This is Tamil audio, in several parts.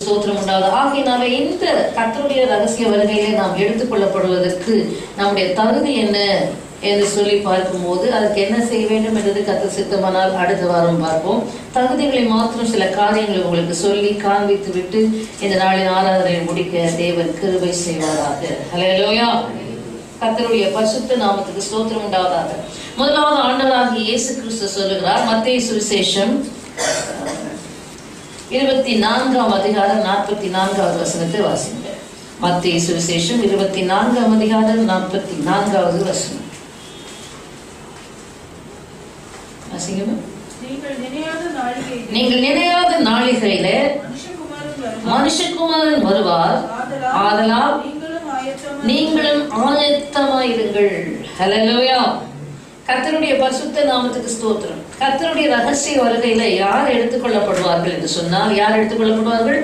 சோத்திரம் உண்டாவது. ஆகையினால இந்த கர்த்தருடைய ரகசிய வருகையிலே நாம் எடுத்துக்கொள்ளப்படுவதற்கு நம்முடைய தகுதி என்ன என்று சொல்லி பார்க்கும்போது அதற்கு என்ன செய்ய வேண்டும் என்றது கர்த்தர் சித்தமானால் அடுத்த வாரம் பார்ப்போம். தகுதிகளை மாத்திரம் சில காரியங்களை உங்களுக்கு சொல்லி காண்பித்து விட்டு இந்த நாளின் ஆராதனை முடிக்க தேவன் கிருபை செய்வாராக. ஹல்லேலூயா. கர்த்தருடைய பரிசுத்த நாமத்துக்கு ஸ்தோத்திரம் உண்டாவதாக. முதலாவது ஆண்டவராகிய இயேசு கிறிஸ்து சொல்லுகிறார், மத்தேயு சுவிசேஷம் 24ஆம் அதிகாரம் 44வது வசனத்தை வாசிங்க. மத்தேயு சுவிசேஷம் 24ஆம் அதிகாரம் 44வது வசனம் வாசிங்க. நீங்கள் நினையாத நாளிகையிலே மனுஷகுமாரன் வருவார், ஆதலால் நீங்களும் ஆயத்தமாயிருங்கள். ஹல்லேலூயா. கர்த்தருடைய பரிசுத்த நாமத்துக்கு ஸ்தோத்திரம். கர்த்தருடைய ரகசிய வருகையில யார் எடுத்துக்கொள்ளப்படுவார்கள் என்று சொன்னால், யார் எடுத்துக்கொள்ளப்படுவார்கள்?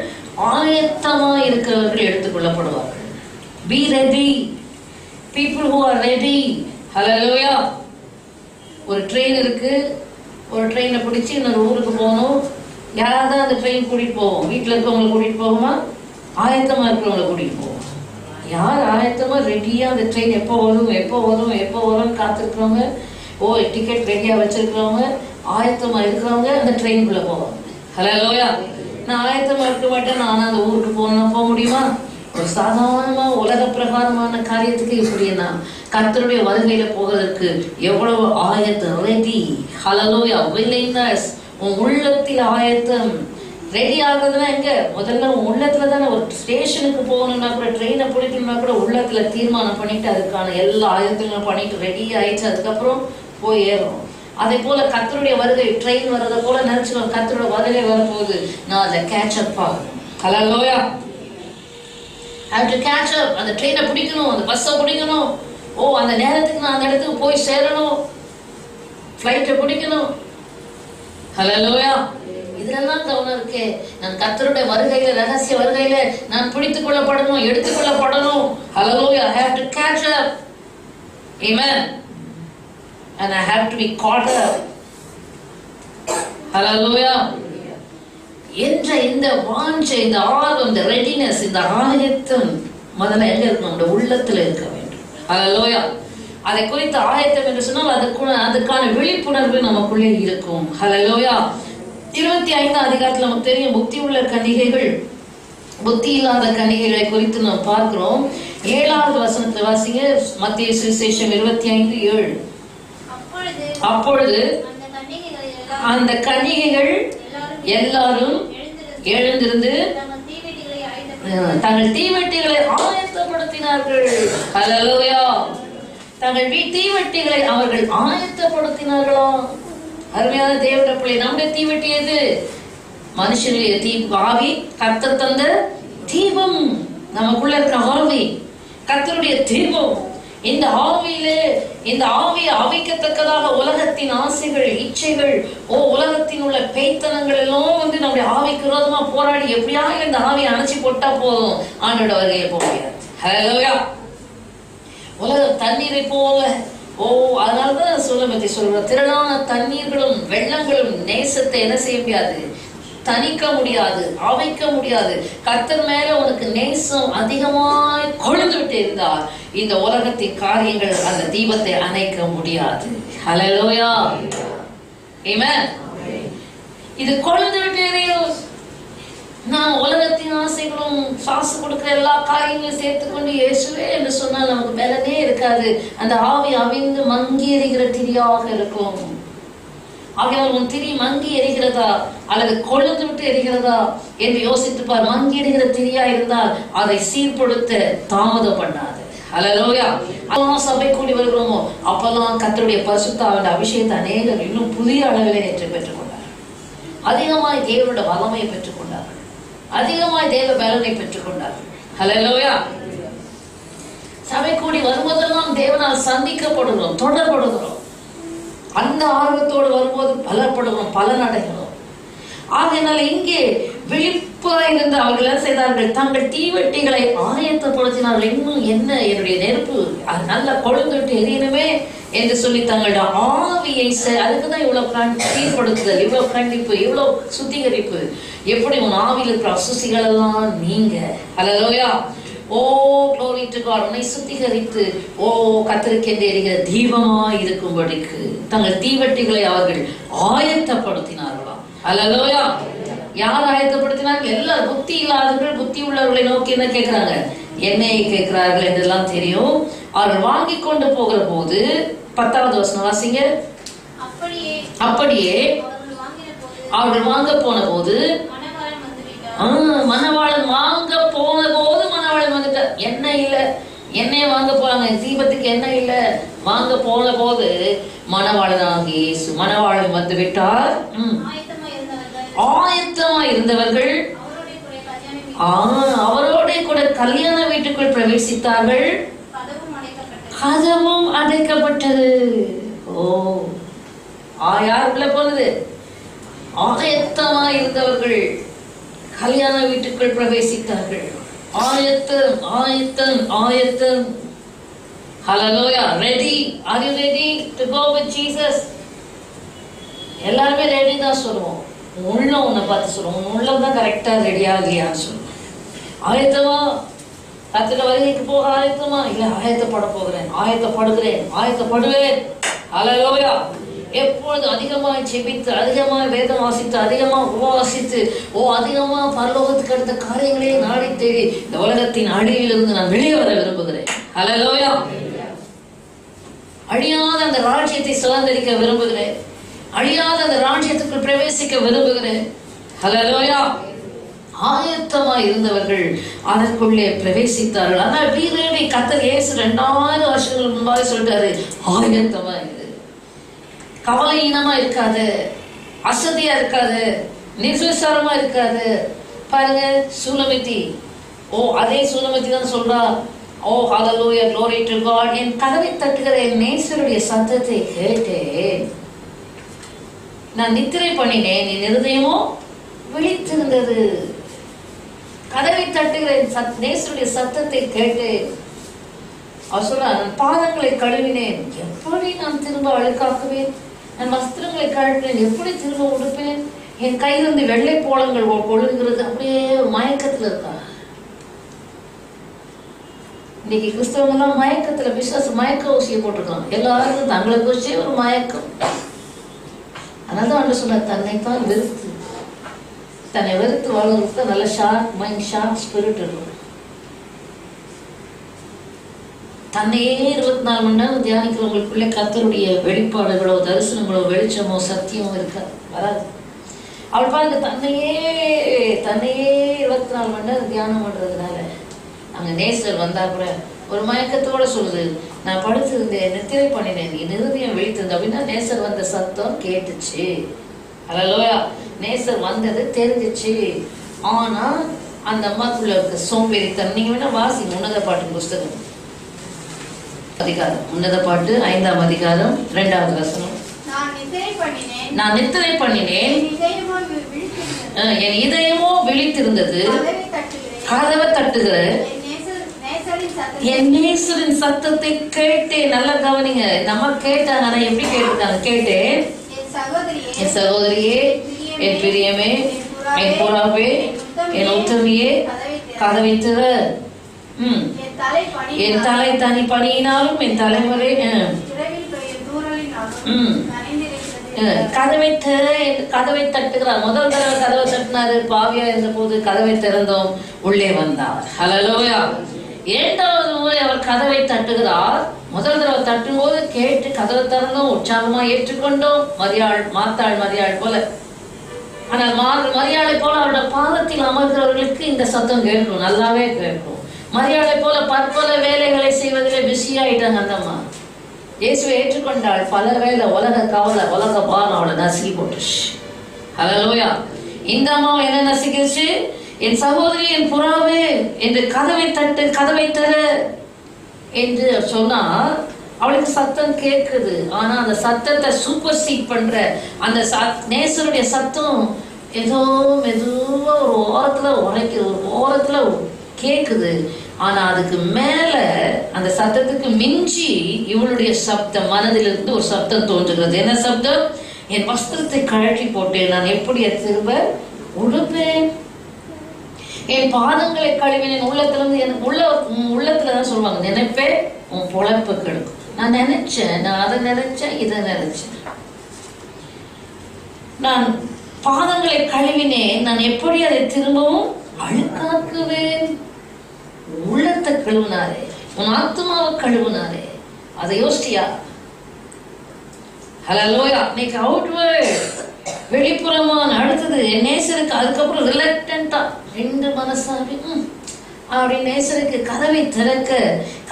ஆயத்தமாய் இருக்கிறவர்கள் எடுத்துக்கொள்ளப்படுவார்கள். Be ready. People who are ready. Hallelujah. ஒரு ட்ரெயின் இருக்கு, ஒரு ட்ரெயினை பிடிச்சி இன்னொரு ஊருக்கு போகணும். யாராவது அந்த ட்ரெயின் கூட்டிட்டு போவோம்? வீட்டில் இருக்கவங்களை கூட்டிட்டு போவோமா? ஆயத்தமா இருக்கிறவங்களை கூட்டிட்டு போவோம். யார் ஆயத்தமா ரெடியா அந்த ட்ரெயின் எப்போ வரும் எப்போ வரும் எப்போ வரும்னு காத்திருக்கிறவங்க, டிக்கெட் ரெடியா வச்சிருக்கிறவங்க, ஆயத்தமா இருக்கிறவங்க அந்த ட்ரெயினுக்குள்ள போவாங்க. ஹல்லேலூயா. நான் ஆயத்தமா இருக்க மாட்டேன், நான் அந்த ஊருக்கு போகணும்னா போக முடியுமா? ஒரு சாதாரணமா உலக பிரகாரமான காரியத்துக்கு இப்படின்னா கர்த்தருடைய வருகையில போகிறதுக்கு எவ்வளவு ஆயத்தம், ரெடி. ஹல்லேலூயா. willingness, உன் உள்ளத்தில் ஆயத்தம். ரெடி ஆகுறதுனா எங்க? முதல்ல உள்ளத்துல தானே. ஒரு ஸ்டேஷனுக்கு போகணும்னா கூட, ட்ரெயினை பிடிக்கணும்னா கூட உள்ளத்துல தீர்மானம் பண்ணிட்டு அதுக்கான எல்லா ஆயத்தங்களும் பண்ணிட்டு ரெடி ஆயிடுச்சு, அதுக்கப்புறம் போய் ஏறணும். அதே போல கர்த்தருடைய வருகை, ட்ரெயின் வர்றதை போல நினைச்சுக்கணும். கர்த்தருடைய வருகை வரும்போது நான் அதை கேட்ச் அப் ஆகணும். ஹல்லேலூயா. I have to catch up. அந்த ட்ரெயினை பிடிக்கணும், அந்த பஸ்ஸை பிடிக்கணும். அந்த நேரத்துக்கு நான் அந்த இடத்துக்கு போய் சேரணும், ஃப்ளைட்டை பிடிக்கணும். ஹல்லேலூயா. இதெல்லாம் கவனம் இருக்கே. நான் கர்த்தருடைய வருகையில, ரகசிய வருகையில நான் பிடித்துக் கொள்ளப்படணும், எடுத்துக்கொள்ளப்படணும். Hallelujah. I have to catch up. Amen. And I have to be caught up. Hallelujah. என்ற இந்த வாஞ்சை, இந்த ஆர்வம், இந்த ரெடினஸ், இந்த ஆயத்தம் முதல்ல எங்க இருக்கணும்? நம்ம உள்ளத்துல இருக்க வேண்டும். Hallelujah. அதை குறித்த ஆயத்தம் என்று சொன்னால் அதுக்கான விழிப்புணர்வு நமக்குள்ளே இருக்கும். Hallelujah. 25ஆம் அதிகாரத்துல நமக்கு தெரியும், புத்தி உள்ள கன்னிகைகள், புத்தி இல்லாத கன்னிகைகளை குறித்து நாம் பார்க்கிறோம். 7வது வசனத்தை வாசிங்க. மத்தேயு சுவிசேஷம் 25:7. அப்பொழுது அந்த கன்னிகைகள் எல்லாரும் எழுந்திருந்து தங்கள் தீவெட்டிகளை ஆயத்தப்படுத்தினார்கள். ஹல்லேலூயா. தங்கள் தீவெட்டிகளை அவர்கள் ஆயத்தப்படுத்தினார்களாம். அருமையான தேவனுடைய பிள்ளை, நம்முடைய தீவெட்டி எது? மனுஷனுடைய ஆவி, கர்த்தர் தந்த தீபம். நமக்குள்ள இருக்கிற ஆவி கர்த்தருடைய தீபம். இந்த ஆவியிலே, இந்த ஆவியை அவிக்கத்தக்கதாக உலகத்தின் ஆசைகள், இச்சைகள், உலகத்தின் உள்ள பேய்த்தனங்கள் எல்லாம் நம்முடைய ஆவிக்கு விரோதமா போராடி எப்படியாக இந்த ஆவியை அணைச்சி போட்டா போதும், ஆண்டோட வருகையை போக முடியாது. ஹல்லேலூயா. உலக தண்ணீரை போல அதனாலதான் சொல்ற திரளான தண்ணீர்களும் வெள்ளங்களும் நேசத்தை என்ன செய்ய முடியாது? தணிக்க முடியாது, அவைக்க முடியாது. கர்த்தர் மேல உனக்கு நேசம் அதிகமாய் கொழுந்து விட்டு இருந்தால் இந்த உலகத்தின் காரியங்கள் அந்த தீபத்தை அணைக்க முடியாது. ஹல்லேலூயா. ஆமென். இது கொழுந்து விட்டு எரியும். நான் உலகத்தின் ஆசைகளும் காசு கொடுக்கிற எல்லா காரியங்களையும் சேர்த்துக்கொண்டு இயேசுவே என்று சொன்னால் நமக்கு பலனே இருக்காது. அந்த ஆவி அவிந்து மங்கி எரிகிற திரியாக இருக்கும். ஆகையால் உன் திரி மங்கி எரிகிறதா அல்லது கொழுந்து விட்டு எரிகிறதா என்று யோசித்துப்பார். மங்கி எரிகிற திரியா இருந்தால் அதை சீர்படுத்த தாமதம் பண்ணாது. ஹல்லேலூயா. சபை கூடி வருகிறோமோ அப்பெல்லாம் கர்த்தருடைய பரிசுத்த அபிஷேகத்தை அநேகர் இன்னும் புதிய அளவிலே ஏற்று பெற்றுக்கொண்டார். அதிகமாய் தேவனுடைய வல்லமையை பெற்றுக்கொண்டார்கள், அதிகமாய் தேவ பலனை பெற்றுக்கொண்டார்கள். ஹல்லேலூயா. சபை கூடி வரும்போதெல்லாம் தேவனால் சந்திக்கப்படுகிறோம், தொடர்படுகிறோம். அந்த ஆர்வத்தோடு வரும்போது பலப்படுகிறோம், பலன் அடைகிறோம். ஆகையினால் இங்கே விழிப்பாய் இருந்து அவர்கள் என்ன செய்தார்கள்? தங்கள் தீவெட்டிகளை ஆயத்தப்படுத்தினார்கள். இன்னும் என்ன, என்னுடைய நெருப்பு அது நல்ல கொழுந்துட்டு எரியணுமே, என்று சொல்லி தங்களோட ஆவியை அதுக்குதான் இவ்வளவு தீர்ப்படுத்துதல், இவ்வளவு கண்டிப்பு, இவ்வளவு சுத்திகரிப்பு. எப்படி உன் ஆவியில் இருக்கிற அசுசிகள் எல்லாம் நீங்க. அல்லேலூயா. ஓ glory to God. உன்னை சுத்திகரித்து ஓ கர்த்தருக்கென்று எரிகிற தீபமாய் இருக்கும்படிக்கு தங்கள் தீவட்டிகளை அவர்கள் ஆயத்தப்படுத்தினார்களாம். அல்லேலூயா. யார் ஆயத்தப்படுத்தினார்கள்? எல்லாரும் புத்தி இல்லாதவர்கள் புத்தி உள்ளவர்களை நோக்கி என்ன கேட்கிறாங்க? எண்ணெயை கேட்கிறார்கள் என்றெல்லாம் தெரியும். அவர்கள் வாங்கி கொண்டு போகிற போது 10வது வசனம் வாசிங்க. அப்படியே அவர்கள் வாங்க போன போது மணவாளன் வாங்க போன போது மணவாளன் வந்துட்டார். எண்ணெய் இல்ல, எண்ணெயை வாங்க போறாங்க, தீபத்துக்கு எண்ணெய் இல்ல. வாங்க போன போது மணவாளனாகிய இயேசு மணவாளன் வந்து விட்டார். ஆயத்தமா இருந்தவர்கள் அவரோட கூட கல்யாண வீட்டுக்குள் பிரவேசித்தார்கள். கதவும் அடைக்கப்பட்டது. ஓ யார் உள்ள போனது? ஆயத்தமா இருந்தவர்கள் கல்யாண வீட்டுக்குள் பிரவேசித்தார்கள். ஆயத்தம் ஆயத்தம் ஆயத்தம். Hallelujah. Ready? Are you ready to go with Jesus? எல்லாருமே ரெடி தான் சொல்லுவோம். உள்ள உன்னை பார்த்து சொல்லுவோம், உள்ளம் தான் கரெக்டா ரெடியா இல்லையான்னு சொல்லுவோம். ஆயத்தமா? கர்த்தர் வருகைக்கு போக ஆயத்தமா? இல்ல, ஆயத்தப்பட போகிறேன், ஆயத்தப்படுகிறேன், ஆயத்தப்படுவேன். ஹல்லேலூயா. எப்பொழுது அதிகமாய் செபித்து, அதிகமாய் வேதம் வாசித்து, அதிகமாக உபவாசித்து, அதிகமா பரலோகத்துக்கு அடுத்த காரியங்களே நாடி தேடி இந்த உலகத்தின் அழிவிலிருந்து நான் வெளியே வர விரும்புகிறேன். ஹல்லேலூயா. அழியாத அந்த ராஜ்யத்தை சுதந்திரிக்க விரும்புகிறேன். அழியாத அந்த ராஜ்யத்துக்குள் பிரவேசிக்க விரும்புகிறேன். ஹல்லேலூயா. ஆயத்தமா இருந்தவர்கள் அதற்குள்ளே பிரவேசித்தார்கள். ஆனால் வீரடி கர்த்தர் இயேசு 2000 வருஷங்களுக்கு முன்பாக சொல்லிட்டாரு, ஆயத்தமா இரு, கவலையீனமா இருக்காது, அசதியா இருக்காது, நிர்விசாரமா இருக்காது. பாருங்க, சூலமித்தி அதே சூலமித்தி தான் சொல்றா, ஹல்லேலூயா, glory to God. என் கதவை தட்டுகிற என் நேசருடைய சத்தத்தை கேட்டேன், நான் நித்திரை பண்ணினேன், என் இருதயமோ விழித்திருந்தது. கதவை தட்டுகிற நேசருடைய சத்தத்தை கேட்டேன். அவர் சொல்ற, பாதங்களை கழுவினேன், எப்படி நான் திரும்ப அழுக்காக்குவேன்? நான் வஸ்திரங்களை கழுவினேன், எப்படி திரும்ப உடுப்பேன்? என் கையிலிருந்து வெள்ளை போலங்கள் கொழுகிறது. அப்படியே மயக்கத்துல இருக்கா. இன்னைக்கு கிறிஸ்தவங்க எல்லாம் மயக்கத்துல, விசுவாச மயக்க ஊசியை போட்டிருக்காங்க. எல்லாருக்கும் தங்களை குறிச்சே ஒரு மயக்கம். அதனால்தான் ஆண்டவர் சொன்னார், தன்னைத்தான் வெறுத்து, தன்னை வெறுத்து வாழ்றதுக்கு நல்ல ஷார்ப் மைண்ட், ஷார்ப் ஸ்பிரிட் இருக்கும். தன்னையே 24 மணி நேரம் தியானிக்கிறவங்களுக்குள்ளே கர்த்தருடைய வெளிப்பாடுகளோ தரிசனங்களோ வெளிச்சமோ சத்தியமோ இருக்க வராது. அவள் பாருங்க, தன்னையே 24 மணி நேரம் தியானம் பண்றதுனால அங்க நேசர் வந்தா கூட ஒரு மயக்கத்தோட சொல்லுது, நான் படுத்திருந்தேன், நித்திரை பண்ணினேன், என் இருதயம் விழித்திருந்தேன் அப்படின்னா நேசர் வந்த சத்தம் கேட்டுச்சு. ஹல்லேலூயா. நேசர் வந்தது தெரிஞ்சிச்சு. ஆனா அந்த அம்மாக்குள்ள இருக்க சோம்பேறித்தனம். நீங்க வேணா வாசிங்க உன்னத பாட்டு புஸ்தகம் அதிகாரம், உன்னத பாட்டு 5ஆம் அதிகாரம் 2வது வசனம். நான் நித்திரை பண்ணினேன், என் இதயமோ விழித்திருந்தது, கதவை தட்டுகிற என் நேசரின் சத்தத்தை கேட்டேன். நல்லா கவனிங்க, நம்ம கேட்டாங்க, ஆனா எப்படி கேட்டிருக்காங்க? கேட்டேன், என் சகோதரியே, என் பிரியமே, என் புறாவே, என் உத்தமியே, கதவை திற. என் தலை தனி பணியினாலும் என் தலைமுறை கதவை தட்டுகிறார். முதல் தடவை கதவை தட்டினாரு, பாவியா இருந்த போது கதவை திறந்தோம், உள்ளே வந்தார். ஹல்லேலூயா. 2வது முறை அவர் கதவை தட்டுகிறார். முதல் தடவை தட்டும் போது கேட்டு கதவை திறந்தோம், உற்சாகமா ஏற்றுக்கொண்டோம். மரியாள் போல. ஆனால் மரியாளை போல அவருடைய பாதத்தில் அமர்கிறவர்களுக்கு இந்த சத்தம் கேட்கும், நல்லாவே கேட்கும். மரியாதை போல பற்பல வேலைகளை செய்வதிலே பிஸி ஆயிட்டாங்க அந்த அம்மா. இயேசுவை ஏற்றுக்கொண்டாள், பல வேலை, உலக கவலை, உலக பாரம் அவளை நசுக்கி போட்டுச்சு. ஹல்லேலூயா. இந்த அம்மாவை என்ன நசுக்கிச்சு? என் சகோதரி, என் புறாவே என்று கதவை தர என்று சொன்னா அவளுக்கு சத்தம் கேட்குது. ஆனா அந்த சத்தத்தை சூப்பர் சீட் பண்ற அந்த நேசருடைய சத்தம் ஏதோ மெதுவா ஒரு ஓரத்துல உரைக்குது, ஒரு ஓரத்துல கேக்குது. ஆனா அதுக்கு மேல அந்த சத்தத்துக்கு மிஞ்சி இவளுடைய சப்தம், மனதிலிருந்து ஒரு சப்தம் தோன்றுகிறது. என்ன சப்தம்? என் வஸ்திரத்தை கழற்றி போட்டேன், நான் எப்படி திரும்ப உடுப்பேன்? என் பாதங்களை கழுவினேன். உள்ளத்திலிருந்து எனக்கு உள்ளத்துலதான் சொல்லுவாங்க, நினைப்பே உன் பொழப்பு கெடுக்கும். நான் நினைச்சேன், நான் அதை நினைச்சேன், இதை நினைச்சேன். நான் பாதங்களை கழுவினேன், நான் எப்படி அதை திரும்பவும் அழுக்காக்குவேன்? உள்ளத்தை கழுவினாரே, உன் ஆத்மாவை கழுவினாரே, அதை யோசிச்சியா? ஹல்லேலூயா. இன்னைக்கு அவுட்வர்ட், வெளிப்புறமான, அடுத்தது என் நேசருக்கு, அதுக்கப்புறம் ரிலக்டன்டா ரெண்டு மனசாவே அப்படி நேசருக்கு கதவை திறக்க,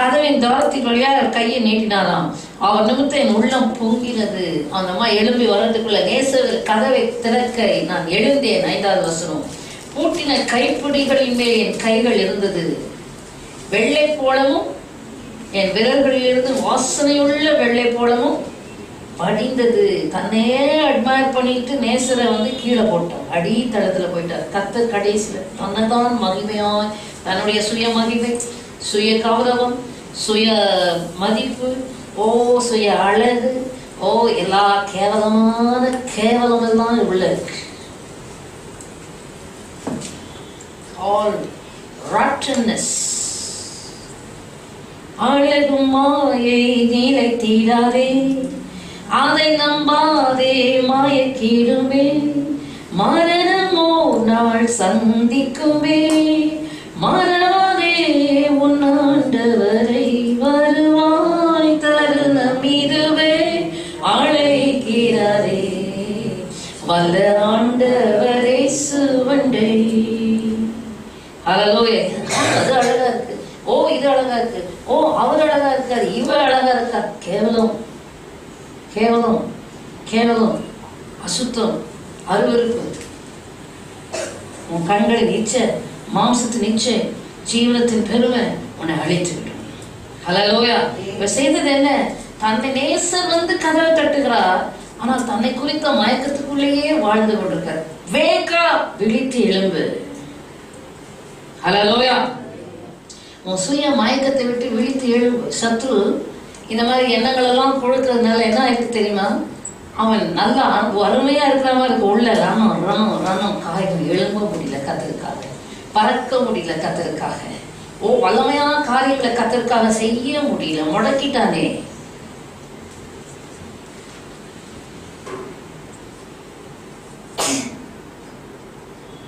கதவின் தாரத்தின் வழியா கையை நீட்டினாராம். அவர் நிமித்தம் என் உள்ளம் பொங்கினது. அந்த அம்மா எழும்பி வர்றதுக்குள்ள நேசர் கதவை திறக்க நான் எழுந்தேன். 5வது வசனம். பூட்டின கைப்பிடிகளின் மேல் என் கைகள் இருந்தது, வெள்ளை போலமும் என் விரல்களிலிருந்து வாசனையுள்ள வெள்ளை போலமும் படிந்தது. தன்னையே அட்மையர் பண்ணிட்டு நேசரை கீழே போட்டார், அடித்தளத்துல போயிட்டார். கர்த்தர் கடைசியில தன்னைதான் மகிமையாய், தன்னுடைய சுய மகிமை, சுய கௌரவம், சுய மதிப்பு, சுய அழகு, எல்லா கேவலமான கேவலம் எல்லாம் உள்ள இருக்கு. All rottenness. அழகும் மாயை நிலைத்திடாதே, அதை நம்பாதே, மாயக்கிடுமே, மரணமோ நாள் சந்திக்குமே, மறவாதே உன் ஆண்டவரை, வருவாய் தருணம் இதுவே, அழைக்கிறாரே வல்ல ஆண்டவரே சுவண்டை. ஹல்லேலூயா. அது அழகா இருக்கு, இது அழகா இருக்கு, அவர் அழகா இருக்காரு, இவர் அழகா இருக்கா. கேவலம் கேவலம் கேவலம், அசுத்தம், அருவருப்பு. உன் கண்களின் இச்சை, மாம்சத்தின் இச்சை, ஜீவனத்தின் பெருமை உன்னை அழைத்து விடும். ஹல்லேலூயா. இவர் செய்தது என்ன? தன்னை நேசர் கதவை தட்டுகிறார், ஆனால் தன்னை குறித்த மயக்கத்துக்குள்ளேயே வாழ்ந்து கொண்டிருக்கார். வேகா, விழித்து எழும்பு. ஹல்லேலூயா. உன் சுய மயக்கத்தை விட்டு விழித்து எழும்பு. சத்ரு இந்த மாதிரி எண்ணங்கள் எல்லாம் கொடுக்கறதுனால என்ன ஆயிருக்கு தெரியுமா? அவன் நல்லா அருமையா இருக்கிற மாதிரி இருக்கு, உள்ள ரணம் ரணம் ரணம், காய்கள் எழும்ப முடியல கத்தருக்காக, பறக்க முடியல கத்தருக்காக, வல்லமையான காரியங்களை கத்தருக்காக செய்ய முடியல, முடக்கிட்டானே.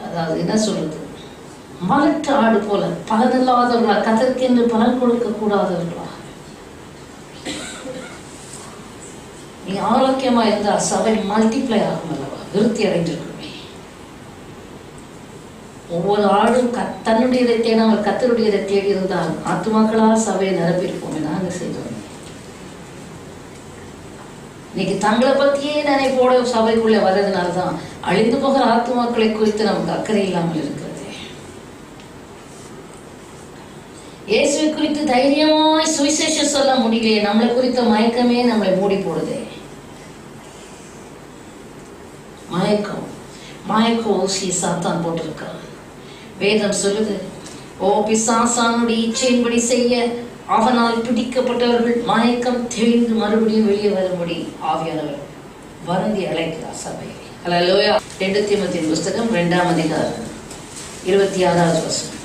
அதாவது என்ன சொல்றது, மலட்டு ஆடு போல பலனில்லாதவர்களா, கத்தருக்கு என்று பலன் கொடுக்க கூடாதவர்களா. நீ ஆரோக்கியமா இருந்தா சபை மல்டிப்ளை ஆகும் அல்லவா, விருத்தி அடைந்திருக்குமே. ஒவ்வொரு ஆடும் தன்னுடையதை தேடாமல் கத்தருடையதை தேடி இருந்தால் ஆத்துமாக்களால் சபையை நிரப்பியிருப்போமே. நாங்க செய்தோம். இன்னைக்கு தங்களை பத்தியே நினைப்போட சபைக்குள்ள வர்றதுனாலதான் அழிந்து போகிற ஆத்துமாக்களை குறித்து நமக்கு அக்கறை இல்லாமல் இருக்கிறது. இயேசுவை குறித்து தைரியமாய் சுவிசேஷம் சொல்ல முடியலையே, நம்மளை குறித்த மயக்கமே நம்மளை மூடி போடுதே. மயக்க ஊசி சாத்தான் போட்டிருக்கான். வேதம் சொல்லுது, பிசாசானுடைய இச்சையின்படி செய்ய அவனால் பிடிக்கப்பட்டவர்கள் மயக்கம் தெளிந்து மறுபடியும் வெளியே வரும்படி ஆவியானவர் வருந்தி அழைக்கிறார் சபையை. ஹல்லேலூயா. 2 தீமோத்தேயு புஸ்தகம் 2ஆம் அதிகாரம் 26வது வசனம்.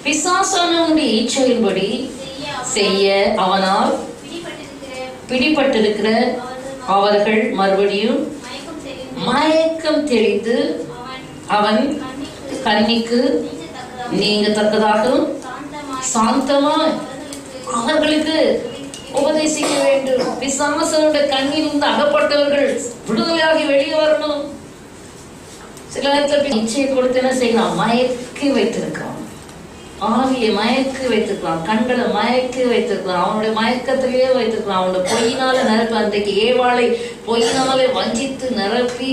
பிசாசானுடைய இச்சையின்படி செய்ய அவனால் பிடிபட்டிருக்கிற அவர்கள் மறுபடியும் மயக்கம் தெளிந்து அவன் கண்ணிக்கு நீங்கத்தக்கதாகவும் சாந்தமாய் அவர்களுக்கு உபதேசிக்க வேண்டும். பிசாசனுடைய கண்ணில் இருந்து அகப்பட்டவர்கள் விடுதலையாகி வெளியே வரணும். சில நேரத்தில் இச்சையை கொடுத்து என்ன செய்யலாம்? மயக்கி வைத்திருக்கான். ஆவியை மயக்கி வைத்திருக்கலாம், கண்களை மயக்கி வைத்திருக்கலாம், அவனுடைய மயக்கத்திலேயே வைத்திருக்கலாம். அவனுடைய பொய்யினால நிரப்பி, அன்றைக்கு ஏவாளை பொய்யினாலே வஞ்சித்து நிரப்பி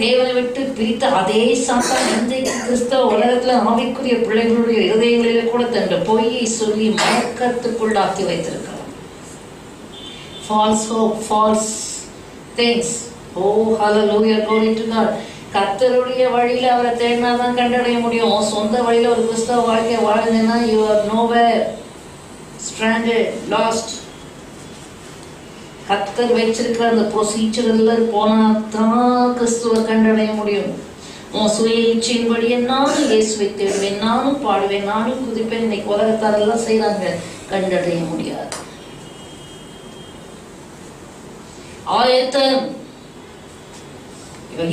தேவனை விட்டு பிரித்த அதே சாத்தான் இன்றைக்கு கிறிஸ்தவ உலகத்துல ஆவிக்குரிய பிள்ளைகளுடைய இருதயங்களிலே கூட தன்னுடைய பொய்யை சொல்லி மயக்கத்துக்குள்ளாக்கி வைத்திருக்கிறான். False hope, false things. Hallelujah, glory to God. கர்த்தருடைய வழியில அவரை தேடினாதான் கண்டடைய முடியும். சொந்த வழியில ஒரு கிறிஸ்தவ வாழ்க்கையை வாழ்ந்தேன்னா you are nowhere, stranded, lost. கர்த்தர் வச்சிருக்கிற அந்த ப்ரொசீஜர்ல போனா தான் கிறிஸ்துவ கண்டடைய முடியும். உன் சுய இச்சையின்படி நானும் இயேசுவை தேடுவேன், நானும் பாடுவேன், நானும் குதிப்பேன். இன்னைக்கு உலகத்தாரெல்லாம் செய்யறாங்க, கண்டடைய முடியாது. ஆயத்தம்.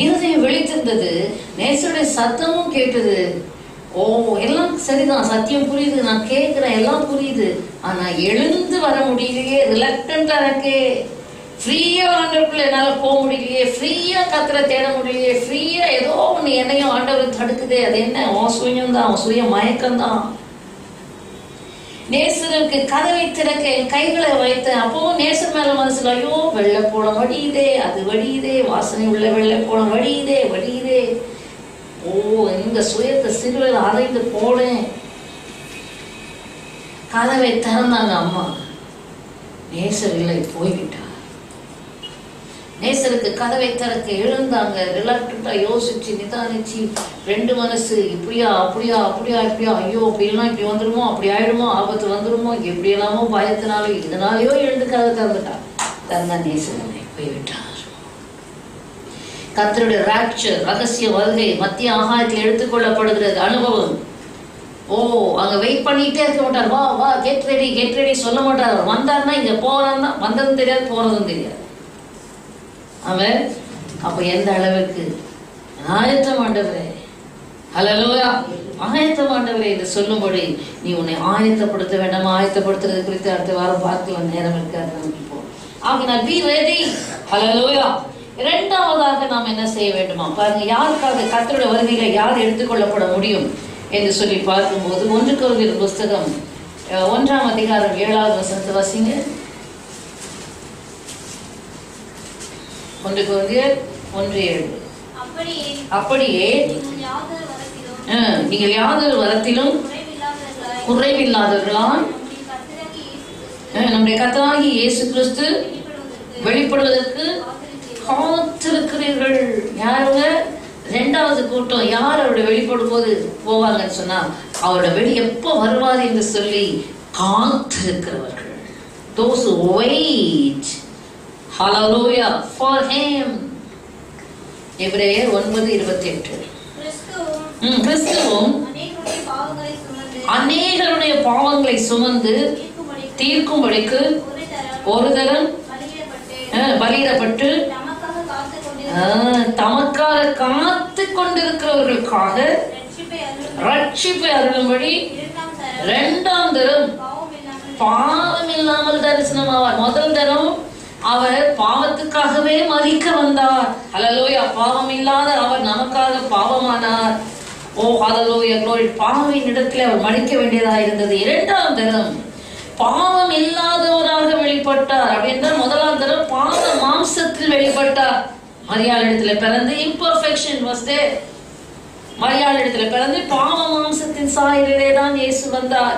இருதயம் விழித்திருந்தது, நேசருடைய சத்தமும் கேட்டது. ஓ, எல்லாம் சரிதான், சத்தியம் புரியுது, நான் கேட்கிறேன், எல்லாம் புரியுது. ஆனா எழுந்து வர முடியலையே, ரிலக்டன்டா இருக்கே. ஃப்ரீயா ஆண்டவருக்குள்ள என்னால போக முடியலையே, ஃப்ரீயா கர்த்தரை தேட முடியலையே, ஃப்ரீயா ஏதோ ஒண்ணு என்னையும் ஆண்டவர் தடுக்குதே. அது என்ன? உன் சுயம் தான், உன் சுய மயக்கம் தான். நேசருக்கு கதவை திறக்க என் கைகளை வைத்தேன். அப்போ நேசர் மேல மனசுல, ஐயோ வெள்ளைப்போளம் வடியுதே, அது வடியுதே, வாசனை உள்ள வெள்ளைப்போளம் வடியுதே வடியுதே. ஓ, இந்த சுயத்தை சிறுவில் அரைந்து போனேன். கதவை திறந்தாங்க அம்மா. நேசர் இல்லை, போய்விட்டார். நேசருக்கு கதவை திறக்க எழுந்தாங்க. ரிலாக்டா யோசிச்சு நிதானிச்சு, ரெண்டு மனசு, இப்படியா அப்படியா அப்படியா இப்படியா, ஐயோ அப்படிலாம் இப்படி வந்துருமோ, அப்படி ஆயிடுமோ, ஆபத்து வந்துருமோ, எப்படி எல்லாமோ பயத்தினாலும் இதனாலேயோ எழுந்து கதவை திறந்துட்டார். திறந்தா நேசர் போய்விட்டார். கர்த்தருடைய ராப்சர், ரகசிய வருகை மத்திய ஆகாயத்தில் எடுத்துக்கொள்ளப்படுகிறது அனுபவம். ஓ, அங்க வெயிட் பண்ணிட்டே இருக்க மாட்டார். வா வா, கெட் ரெடி சொல்ல மாட்டார். வந்தாருன்னா இங்க போறாருன்னா வந்ததும் தெரியாது, போறதும் தெரியாது. அவன் அப்ப எந்த அளவுக்கு ஆயத்தம் ஆண்டவரே, ஹல்லேலூயா, ஆயத்தம் ஆண்டவரே என்று சொல்லும்படி நீ உன்னை ஆயத்தப்படுத்த வேண்டாமா? ஆயத்தப்படுத்துறது குறித்து அடுத்த வாரம் பார்க்கலாம், நேரம் இருக்காது. ஆகினால் பி ரெடி. ஹல்லேலூயா. இரண்டாவதாக நாம் என்ன செய்ய வேண்டுமா பாருங்க. யாருக்காக கர்த்தருடைய வருகையில யார் எடுத்துக்கொள்ளப்பட முடியும் என்று சொல்லி பார்க்கும்போது 1 கொரிந்தியர் புஸ்தகம் 1ஆம் அதிகாரம் 7வது வசனத்தை வாசிங்க. 1 கொரிந்தியர் 1:7. அப்படியே நீங்கள் யாதொரு வரத்திலும் குறைவில்லாதவர்களால் நம்முடைய கர்த்தராகிய இயேசு கிறிஸ்து வெளிப்படுவதற்கு காத்திருக்கிறீர்கள். யாருங்க? இரண்டாவது கூட்டம். யார் அவருடைய வெளிப்படும் போது போவாங்கன்னு சொன்னா, அவரோட வெளி எப்போ வருவார் என்று சொல்லி காத்திருக்கிறவர்கள். Those who wait, hallelujah, for him. எபிரேயர் 9:28. கிறிஸ்துவும் அநேகருடைய பாவங்களை சுமந்து தீர்க்கும்படிக்கு ஒரு தரம் பலியிடப்பட்டு தமக்காக காத்து கொண்டிருக்கிறவர்களுக்காக ரட்சிப்பை அருளும்படி இரண்டாம் தரம் பாவம் இல்லாமல் தரிசனமாவார். முதல் தரம் அவர் பாவத்துக்காகவே மரிக்க வந்தார். ஹல்லேலூயா. பாவம் இல்லாத அவர் நமக்காக பாவமானார். ஓ ஹல்லேலூயா, க்ளோரி. பாவின் இடத்துல அவர் மரிக்க வேண்டியதாக இருந்தது. இரண்டாம் தரம் பாவம் இல்லாதவராக வெளிப்பட்டார். அப்படின்னா முதலாம் தரம் பாவ மாம்சத்தில் வெளிப்பட்டார். மரியாள் இடத்துல பிறந்து இம்பர்ஃபெக்ஷன் வாஸ் தேர். மரியாள் இடத்துல பிறந்து பாவ மாம்சத்தின் சாயலிலே தான் இயேசு வந்தார்.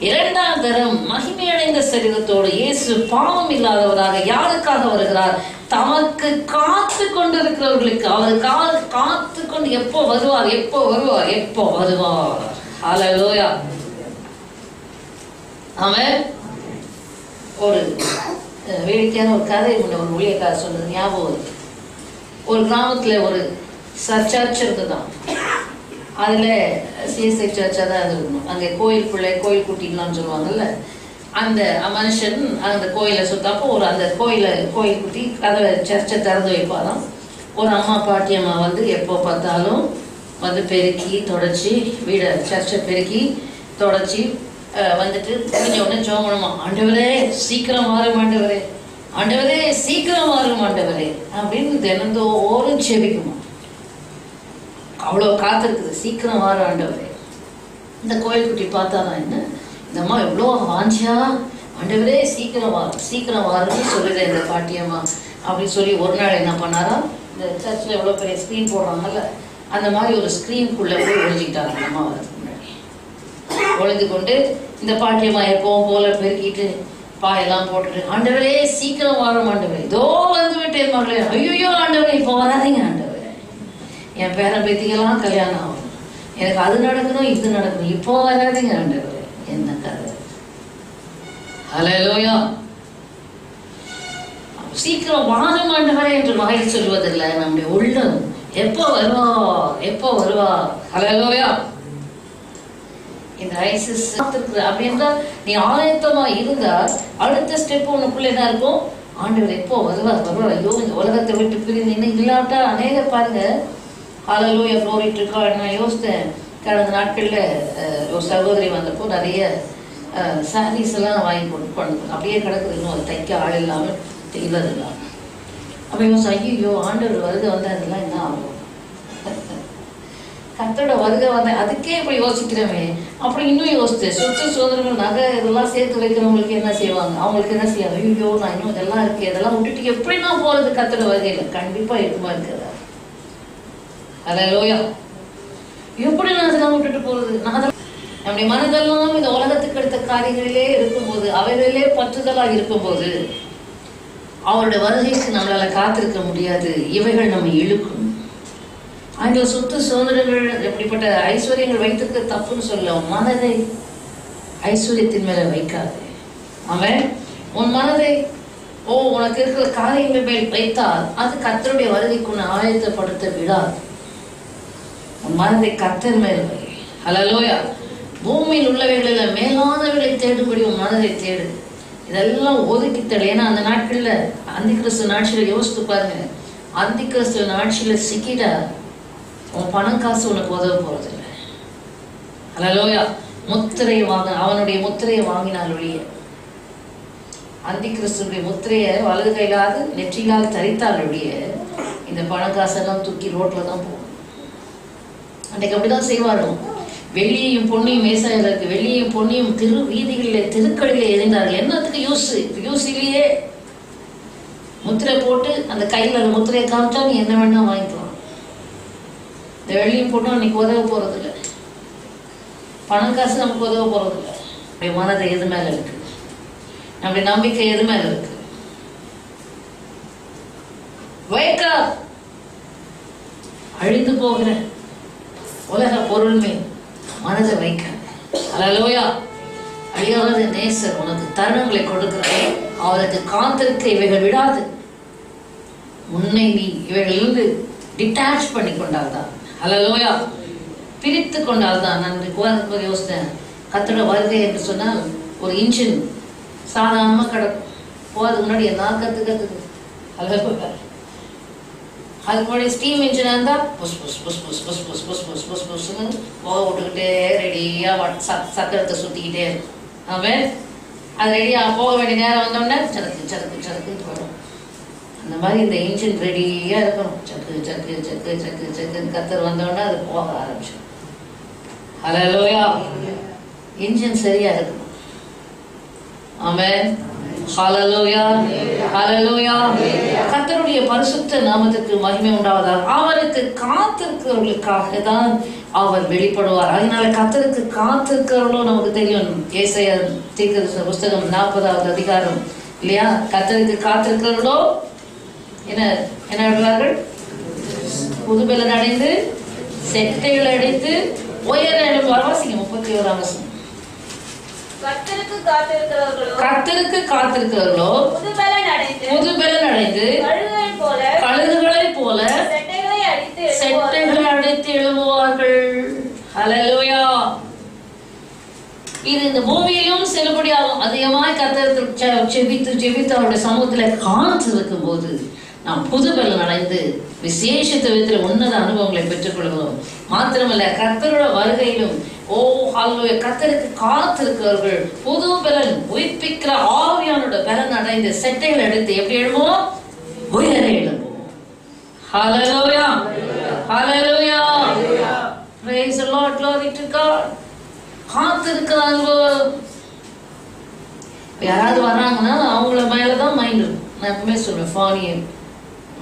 இரண்டாம் தரம் மகிமையடைந்த சரீரத்தோடு இயேசு பாவம் இல்லாதவராக யாருக்காக வருகிறார்? தமக்கு காத்து கொண்டிருக்கிறவர்களுக்கு. அவருக்காக காத்து கொண்டு எப்போ வருவார், எப்போ வருவார், எப்போ வருவார். ஹல்லேலூயா. அவன் ஒரு வேடிக்கையான ஒரு கதை ஒரு ஊழியக்காரர் சொன்னது ஞாபகம் இருக்கு. ஒரு கிராமத்துல ஒரு சர்ச் இருக்குதான். அதுல சிஎஸ்ஐ சர்ச்சா தான் இருக்கணும். அங்கே கோயில் பிள்ளை, கோயில் குட்டிங்களான்னு சொல்லுவாங்கல்ல, அந்த மனுஷன் அந்த கோயிலை சுத்தப்போ ஒரு அந்த கோயில் குட்டி கதவை சர்ச்சை திறந்து வைப்பாராம். ஒரு அம்மா பாட்டியம்மா வந்து எப்போ பார்த்தாலும் வந்து பெருக்கி தொடச்சி வீடை சர்ச்சை பெருக்கி தொடச்சி வந்துட்டு முடிஞ்ச உடனே ஜோமணுமா, ஆண்டவரே சீக்கிரம் மாறும் ஆண்டவரே, ஆண்டவரே சீக்கிரம் மாறும் ஆண்டவரே அப்படின்னு தினந்தோறும் செபிக்குமா. அவ்வளோ காத்திருக்குது, சீக்கிரம் மாறும் ஆண்டவரே. இந்த கோயில் குட்டி பார்த்தாதான் என்ன, இந்த அம்மா எவ்வளோ வாஞ்சியா, ஆண்டவரே சீக்கிரம் மாறும் சீக்கிரம் மாறும்னு சொல்லுது இந்த பாட்டியம்மா அப்படின்னு சொல்லி ஒரு நாள் என்ன பண்ணாரா, இந்த சர்ச்சில் எவ்வளோ பெரிய ஸ்க்ரீன் போடுறாங்கல்ல, அந்த மாதிரி ஒரு ஸ்க்ரீனுக்குள்ளே போய் ஒழிஞ்சிக்கிட்டாங்க அந்த அம்மா வரதுக்கு முன்னாடி. ஒழிந்து கொண்டு இந்த பாட்டியம்மா எப்பவும் போல பெருக்கிட்டு பாயெல்லாம் போட்டுட்டு, ஆண்டவரே சீக்கிரம் மாறும் ஆண்டவரே, இதோ வந்து விட்டேன் மகளே, ஐயோ ஆண்டவரே இப்போ வராதிங்க ஆண்டவரே, என் பேரன் பேத்திக்கெல்லாம் கல்யாணம் ஆகும், எனக்கு அது நடக்கணும் இது நடக்கணும். இப்போ வராதுங்க ஆண்டவரே, என்ன கதை. ஹல்லேலூயா. சீக்கிரம் வானம் ஆண்டவரே என்று வாயில் சொல்வதில்லை, நம்முடைய உள்ளம் எப்போ வருவா எப்போ வருவா. ஹல்லேலூயா. இந்த ஐசிஸ் அப்படின்றா நீ ஆயத்தமா இருந்தா அடுத்த ஸ்டெப் உனக்குள்ள என்ன இருக்கும், ஆண்டவர் எப்போ வருவார் வருவார். ஐயோ இந்த உலகத்தை விட்டு பிரிந்து இன்னும் இல்லாட்டா அநேக பாருங்க. ஹல்லேலூயா போயிட்டு இருக்கா. நான் யோசித்தேன் கடந்த நாட்கள்ல ஒரு சகோதரி வந்தப்போ நிறைய சாரீஸ் எல்லாம் நான் வாங்கி கொண்டு அப்படியே கிடக்குது, இன்னும் அது தைக்க ஆள் இல்லாமல் டெய்லர் இல்லாமல். அப்போ யோசிச்சு ஐயோ ஆண்டவர் வருகை வந்தால் அதெல்லாம் என்ன ஆகும், கர்த்தரோட வருகை வந்தேன் அதுக்கே இப்படி யோசிக்கிறோமே. அப்புறம் இன்னும் யோசித்தேன், சொத்து சுதந்திரங்கள் நகை இதெல்லாம் சேர்த்து வைக்கிறவங்களுக்கு என்ன செய்வாங்க, அவங்களுக்கு என்ன செய்வாங்க. ஐயோ நான் இன்னும் இதெல்லாம் இருக்கு, இதெல்லாம் விட்டுட்டு எப்படி நான் போறது கர்த்தரோட வருகையில். கண்டிப்பா இருக்குமா இருக்கிறதா. ஹல்லேலூயா. எப்படி நான் அதெல்லாம் விட்டுட்டு போறது. நான் நம்முடைய மனதெல்லாம் இந்த உலகத்துக்கு அடுத்த காரியங்களிலே இருக்கும்போது, அவைகளிலே பற்றுதலா இருக்கும்போது அவருடைய வருகைக்கு நம்மளால காத்திருக்க முடியாது. இவைகள் நம்ம இழுக்கும். ஆங்கில சொத்து சுதந்திரங்கள் எப்படிப்பட்ட ஐஸ்வர்யங்கள் வைத்திருக்க தப்புன்னு சொல்ல, மனதை ஐஸ்வர்யத்தின் மேல வைக்காது. அவன் உன் மனதை உனக்கு இருக்கிற காரியங்கள் மேல் வைத்தால் அது கர்த்தருடைய வருகைக்கு உன்னை ஆயத்தப்படுத்த விடாது. உன் மனதை கர்த்தர் மேல் வை. ஹல்லேலூயா. பூமியில் உள்ளவைகளில் மேலானவைகளை தேடும்படி உன் மனதை தேடு. இதெல்லாம் ஒதுக்கித்தடு. ஏன்னா அந்த நாட்கள்ல அந்தி கிறிஸ்துவ ஆட்சியில யோசித்து பாருங்க, அந்தி கிறிஸ்துவ ஆட்சியில சிக்கிட்டா உன் பணம் காசு உனக்கு உதவ போறதில்லை. ஹல்லேலூயா. முத்திரையை அவனுடைய முத்திரையை வாங்கினால் ஒழிய, அந்தி கிறிஸ்துவனுடைய முத்திரையை வலது கையிலாது நெற்றியிலாது தரித்தால் ஒழிய இந்த பணம் காசெல்லாம் தூக்கி ரோட்ல தான் போகும். அன்றைக்கு அப்படிதான் செய்வார்கள். வெள்ளியையும் பொன்னையும் மேசாயில இருக்கு, வெள்ளியையும் பொன்னையும் திரு வீதிகளிலே தெருக்களிலே எறிந்தார்கள். என்னத்துக்கு யூஸ் இல்லையே. முத்திரை போட்டு அந்த கையில் அந்த முத்திரையை காமிச்சா நீ என்ன வேணா வாங்கிக்கலாம். இந்த வெள்ளியும் பொண்ணும் அன்னைக்கு உதவ போறதில்லை, பணம் காசு நமக்கு உதவ போறதில்லை. நம்முடைய மனதை எது மேல இருக்கு, நம்முடைய நம்பிக்கை எது மேல இருக்கு. Wake up. அழிந்து போகிற உலக பொருள் மேல் மனதை வைக்க. ஹல்லேலூயா. அழியாத நேசர் உனக்கு தருணங்களை கொடுக்கிறார். அவருக்கு காத்திருக்க இவைகள் விடாது. உன்னை நீ இவைகளிலிருந்து டிட்டாச் பண்ணி கொண்டால்தான், ஹல்லேலூயா, பிரித்து கொண்டால்தான். நான் உதாரணத்துக்கு யோசித்தேன், கர்த்தரோட வருகை என்று சொன்னால் ஒரு இன்ஜின் சாதாரணமாக கிடக்கும். போகிறதுக்கு முன்னாடி என்ன கற்றுக்கிறதுக்கு. ஹல்லேலூயா. அதுக்கு முன்னாடி ஸ்டீம் இன்ஜினாக இருந்தால் push push push push push push push push push புஷ்னு போக விட்டுக்கிட்டே ரெடியாக சக்கரத்தை சுற்றிக்கிட்டே இருக்கும். அவன் அது ரெடியாக போக வேண்டிய நேரம் வந்தோடனே சரக்கு சரக்கு சரக்குன்னு போயிடும். அந்த மாதிரி இந்த இன்ஜின் ரெடியாக இருக்கணும். சக்கு சக்கு சக்கு சக்கு சக்குன்னு கர்த்தர் வந்தோடனே அது போக ஆரம்பிச்சிடும். ஹல்லேலூயா. இன்ஜின் சரியா இருக்கணும். ஆமென். ஹல்லேலூயா. ஹல்லேலூயா. கர்த்தருடைய பரிசுத்த நாமத்துக்கு மகிமை உண்டாவதாக. அவருக்கு காத்திருக்கிறவர்களுக்காக தான் அவர் வெளிப்படுவார். அதனால கர்த்தருக்கு காத்திருக்கிறவர்களோ நமக்கு தெரியும். ஏசாயா தீர்க்கதரிசன புஸ்தகம் 40வது அதிகாரம் இல்லையா. கர்த்தருக்கு காத்திருக்கிறவர்களோ என்ன என்ன புதுபெலன் அடைந்து செட்டைகள் அடைத்து உயர எழும்புவார். வாசிங்க 31ஆம் வசனம். கர்த்தருக்கு காத்திருக்கிறவர்களோ புதுபெலன் அடைந்து கழுகுகளைப் போல செட்டைகளை அடித்து எழும்புவார்கள். ஹல்லேலூயா. இது இந்த பூமியிலும் செல்லுபடியாகும். அதிகமாய் கர்த்தருக்கு ஜெபித்து அவருடைய சமூகத்துல காத்திருக்கும் போது நாம் புதுபெலன் அடைந்து விசேஷித்த விதத்தில் உன்னத அனுபவங்களை பெற்றுக் கொள்கிறோம். மாத்திரமல்ல, கர்த்தரோட வருகையிலும் ஹல்லேலூயா, கர்த்தருக்கு காத்திருக்கிறவர்கள் புது பலன் உயிர்ப்பிக்கிற ஆவியானோட பலன் அடைந்து செட்டைகள் எடுத்து எப்படி எழுவோம், உயர எழுவோம். ஹல்லேலூயா. ஹல்லேலூயா. Praise the Lord. Glory to God. காத்திருக்கிறாங்க. யாராவது வராங்கன்னா அவங்கள மேலதான் மைண்ட் இருக்கும். நான் எப்பவுமே சொல்லுவேன், ஃபானியை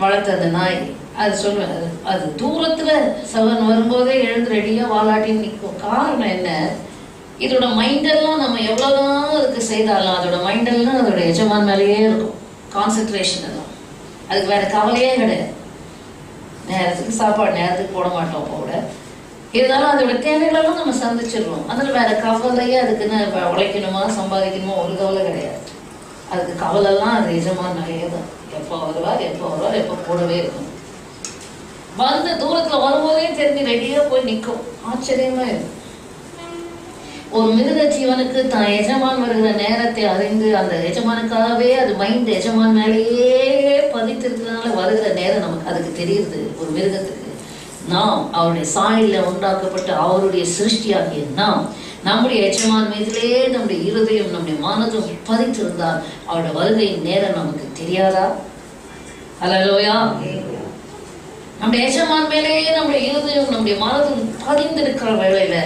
வளர்த்த அந்த நாய் அது சொல்லுவேன், அது தூரத்துல சவன் வரும்போதே எழுந்து ரெடியா வாலாட்டி நிற்கும். காரணம் என்ன, இதோட மைண்டெல்லாம் நம்ம எவ்வளவுதான் அதுக்கு செய்தாலும் அதோட மைண்டெல்லாம் அதோட எஜமான் மேலேயே இருக்கும். கான்சென்ட்ரேஷன் எல்லாம் அதுக்கு வேற கவலையே கிடையாது. நேரத்துக்கு சாப்பாடு நேரத்துக்கு போட மாட்டோம் கூட, இருந்தாலும் அதோட தேவைகளெல்லாம் நம்ம சந்திச்சிடுறோம். அதில் வேற கவலையே அதுக்குன்னு உழைக்கணுமா சம்பாதிக்கணுமா ஒரு கவலை கிடையாது. அதுக்கு கவலைலாம் அது எஜமான நிறைய தான். எப்போ வருவார் எப்போ போடவே இருக்கும். வந்து தூரத்தில் வரும்போதே தெரிஞ்சு ரெடியாக போய் நிற்கும். ஆச்சரியமா இருக்கும். ஒரு மிருக ஜீவனுக்கு தான் எஜமான் வருகிற நேரத்தை அறிந்து அந்த எஜமானுக்காகவே அது மைண்ட் எஜமான் மேலேயே பதித்திருக்கிறதுனால வருகிற நேரம் நமக்கு அதுக்கு தெரியுது. ஒரு மிருகத்துக்கு நாம் அவருடைய சாயலில் உண்டாக்கப்பட்டு அவருடைய சிருஷ்டியாகிய நாம் நம்முடைய எஜமான் மீதிலே நம்முடைய இருதயம் நம்முடைய மனதும் பதித்திருந்தால் அவருடைய வருகையின் நேரம் நமக்கு தெரியாதா? அல்லேலூயா. நம்முடைய எஜமான் மேலேயே நம்முடைய இருதயம் நம்முடைய மனதும் பதிந்திருக்கிற வேளையில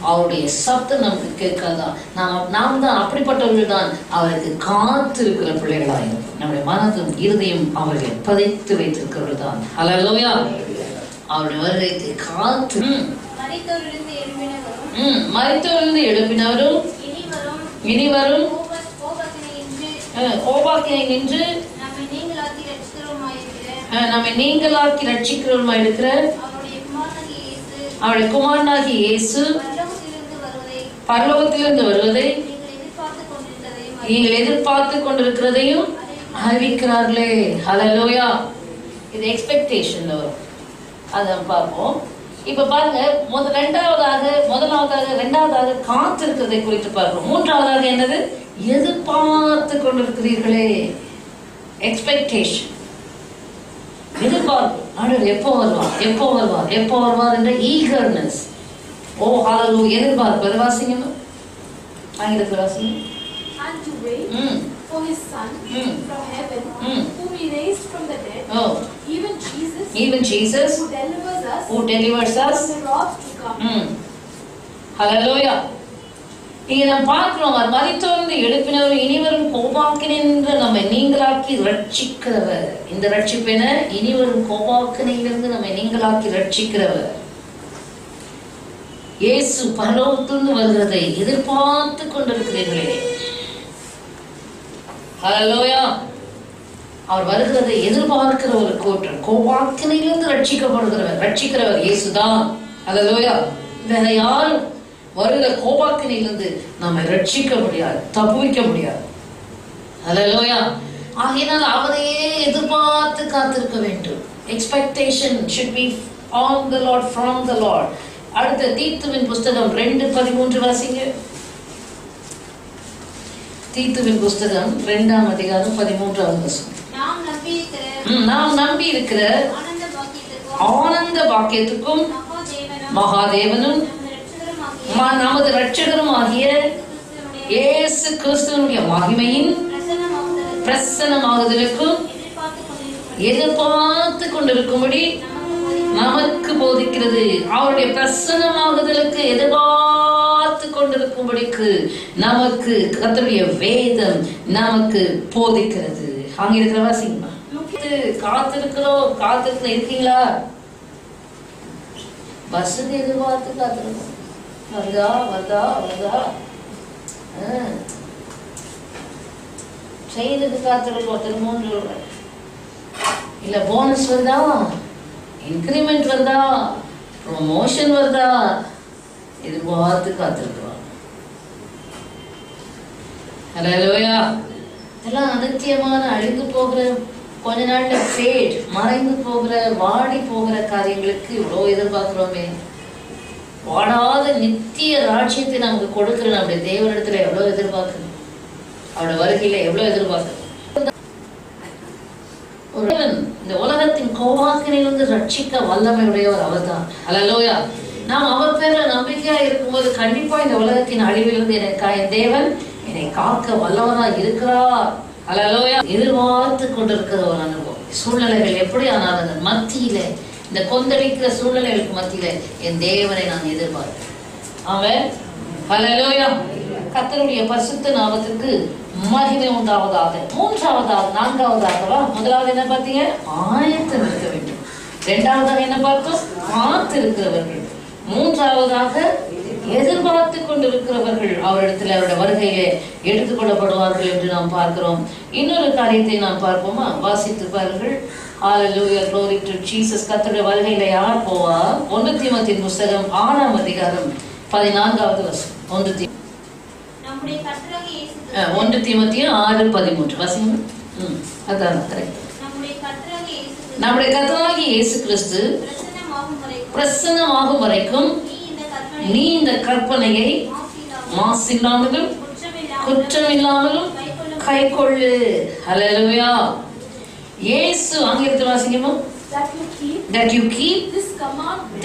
அவருடைய சத்தம் நமக்கு கேட்காதா? நாம் தான் அப்படிப்பட்டவர்கள் தான் அவருக்கு காத்திருக்கிற பிள்ளைகளாயும் நம்முடைய மனதும் இருதயம் அவர்களை பதித்து வைத்திருக்கிறவர்கள் தான். அல்லேலூயா. அவருடைய வருகைக்கு காத்து மரித்தோரிலிருந்து எழுப்பினவரும் இனி வரும் கோபாக்கினை நின்று நம்மை நீங்களாக்கி ரட்சிக்கிறவருமாய் இருக்கிற அவருடைய குமாரனாகிய இயேசு பரலோகத்திலிருந்து வருவதை நீங்கள் எதிர்பார்த்து கொண்டிருக்கிறதையும் அறிவிக்கிறார்களே. ஹல்லேலூயா. இது எக்ஸ்பெக்டேஷன்ல வரும். அதை பார்ப்போம். இப்ப பாருங்க, இரண்டாவதாக காத்திருக்கிறதை குறித்து பார்க்கிறோம். மூன்றாவதாக என்னது? எதிர்பார்த்து கொண்டிருக்கிறீர்களே. எக்ஸ்பெக்டேஷன், எதிர்பார்ப்பு. ஆண்டவர் எப்போ வருவார் என்ற ஈகர்னஸ். ஓ ஹல்லேலூயா. எதிர்பார்ப்பு. அது வாசிங்க, ஆங்கிலத்தில் வாசிங்க. For his son from heaven, whom he raised from the dead, even Jesus, who delivers us from the wrath to come. Hallelujah. இங்க நாம் பார்க்கிறோம், மரித்தோரிலிருந்து எழுப்பினவர் இனிவரும் கோபாக்கினை என்று நம்மை நீங்களாக்கி ரட்சிக்கிறவர். இந்த ரட்சிப்பென இனிவரும் கோபாக்கினையிலிருந்து நம்மை நீங்களாக்கி ரட்சிக்கிறவர். இயேசு பரலோகத்திலிருந்து வருகிறதை எதிர்பார்த்து கொண்டிருக்கிறீர்களே. ஹல்லேலூயா. அவர் வருகிறதை எதிர்பார்க்கிற ஒரு கூட்டம். கோபாக்கினையிலிருந்து ரட்சிக்கிறவர் இயேசுதான். ஹல்லேலூயா. வேற யாரும் வருகிற கோபாக்கினையிலிருந்து நம்மை ரட்சிக்க முடியாது, தப்புவிக்க முடியாது. ஹல்லேலூயா. ஆகையினால் அவரையே எதிர்பார்த்து காத்திருக்க வேண்டும். Expectation should be on the Lord, from the Lord. அடுத்த தீத்துவின் புஸ்தகம் 2:13 வாசிங்க. தீத்துவின் புஸ்தகம் 2ஆம் அதிகாரம் 13ஆவது வசனம். நாம் நம்பி இருக்கிற ஆனந்த பாக்கியத்துக்கும் மகாதேவனும் நமது இரட்சகரும் ஆகிய இயேசு கிறிஸ்துவினுடைய மகிமையின் பிரசன்னமாகுதலுக்கும் எதிர்பார்த்து கொண்டிருக்கும்படி நமக்கு போதிக்கிறது. அவருடைய பிரசன்னமாகுதலுக்கு எதிர்பார்த்து கொண்டிருக்கும்படிக்கு நமக்கு கர்த்தருடைய வேதம் நமக்கு போதிக்கிறது. அங்க இருக்கிற வாசிங்க. காத்திருக்கிறோம் இருக்கீங்களா? வசதி எதிர்பார்த்து காத்திருக்கோம். வருதா செய்யறதுக்கு காத்திருக்கோம். திரும்பவும் சொல்றேன், இல்ல போனஸ் வருதா, இன்கிரிமெண்ட் வருதா, ப்ரொமோஷன் வருதா, எதிர்பார்த்து காத்திருக்கிறோம். ஹல்லேலூயா. எல்லாம் அனித்தியமான அழிந்து போகிற, கொஞ்ச நாள்ல ஃபேட் மறைந்து போகிற, வாடி போகிற காரியங்களுக்கு இவ்வளோ எதிர்பார்க்கிறோமே. வாடாத நித்திய ராஜ்யத்தை நமக்கு கொடுக்கிற நம்முடைய தேவனிடத்துல எவ்வளவு எதிர்பார்க்கணும், அவருடைய வருகையில எவ்வளவு எதிர்பார்க்கணும். இந்த உலகத்தின் கோபாக்கினிலிருந்து ரட்சிக்க வல்லமையுடையவர் அவர் தான். ஹல்லேலூயா. நாம் அவர் பேர்ல நம்பிக்கையா இருக்கும்போது கண்டிப்பா இந்த உலகத்தின் அழிவிலிருந்து என் தேவன் என்னை காக்க வல்லவரா இருக்கிறார். ஹல்லேலூயா. எதிர்பார்த்து கொண்டிருக்கிற ஒரு அனுபவம். சூழ்நிலைகள் எப்படி ஆனாலும் மத்தியில, இந்த கொந்தளிக்கிற சூழ்நிலைகளுக்கு மத்தியில என் தேவனை நான் எதிர்பார்க்கிறேன். ஆமென். ஹல்லேலூயா. கர்த்தருடைய பரிசுத்த நாமத்துக்கு மகிமை உண்டாவதாக. நான்காவதாக முதலாவது என்ன பார்த்தீங்க? ஆயத்தம் இருக்க வேண்டும். இரண்டாவதாக என்ன பார்த்தோம்? காத்திருக்கிறவர்கள். மூன்றாவதாக எதிர்பார்த்து கொண்டிருக்கிறவர்கள் அவரிடத்தில் அவருடைய வருகையிலே எடுத்துக்கொள்ளப்படுவார்கள் என்று நாம் பார்க்கிறோம். இன்னொரு காரியத்தை நாம் பார்ப்போமா? வாசித்து பாருங்கள். Hallelujah, glory to Jesus. கர்த்தருடைய வருகையில யார் போவா? 1 தீமோத்தேயுவின் புத்தகம் 6ஆம் அதிகாரம் 14வது வசனம். 1 தீமோத்தேயு 6:13 வாசிங்க. அதான் கரெக்ட். நம்முடைய கர்த்தராகிய இயேசு கிறிஸ்து பிரசன்னமாகும் வரைக்கும் நீ இந்த கற்பனையை மாசில்லாமலும் குற்றமில்லாமலும் கைக்கொள்ளு. ஹல்லேலூயா. இயேசு ஆங்கிலத்தில் வாசிக்கமா? That you keep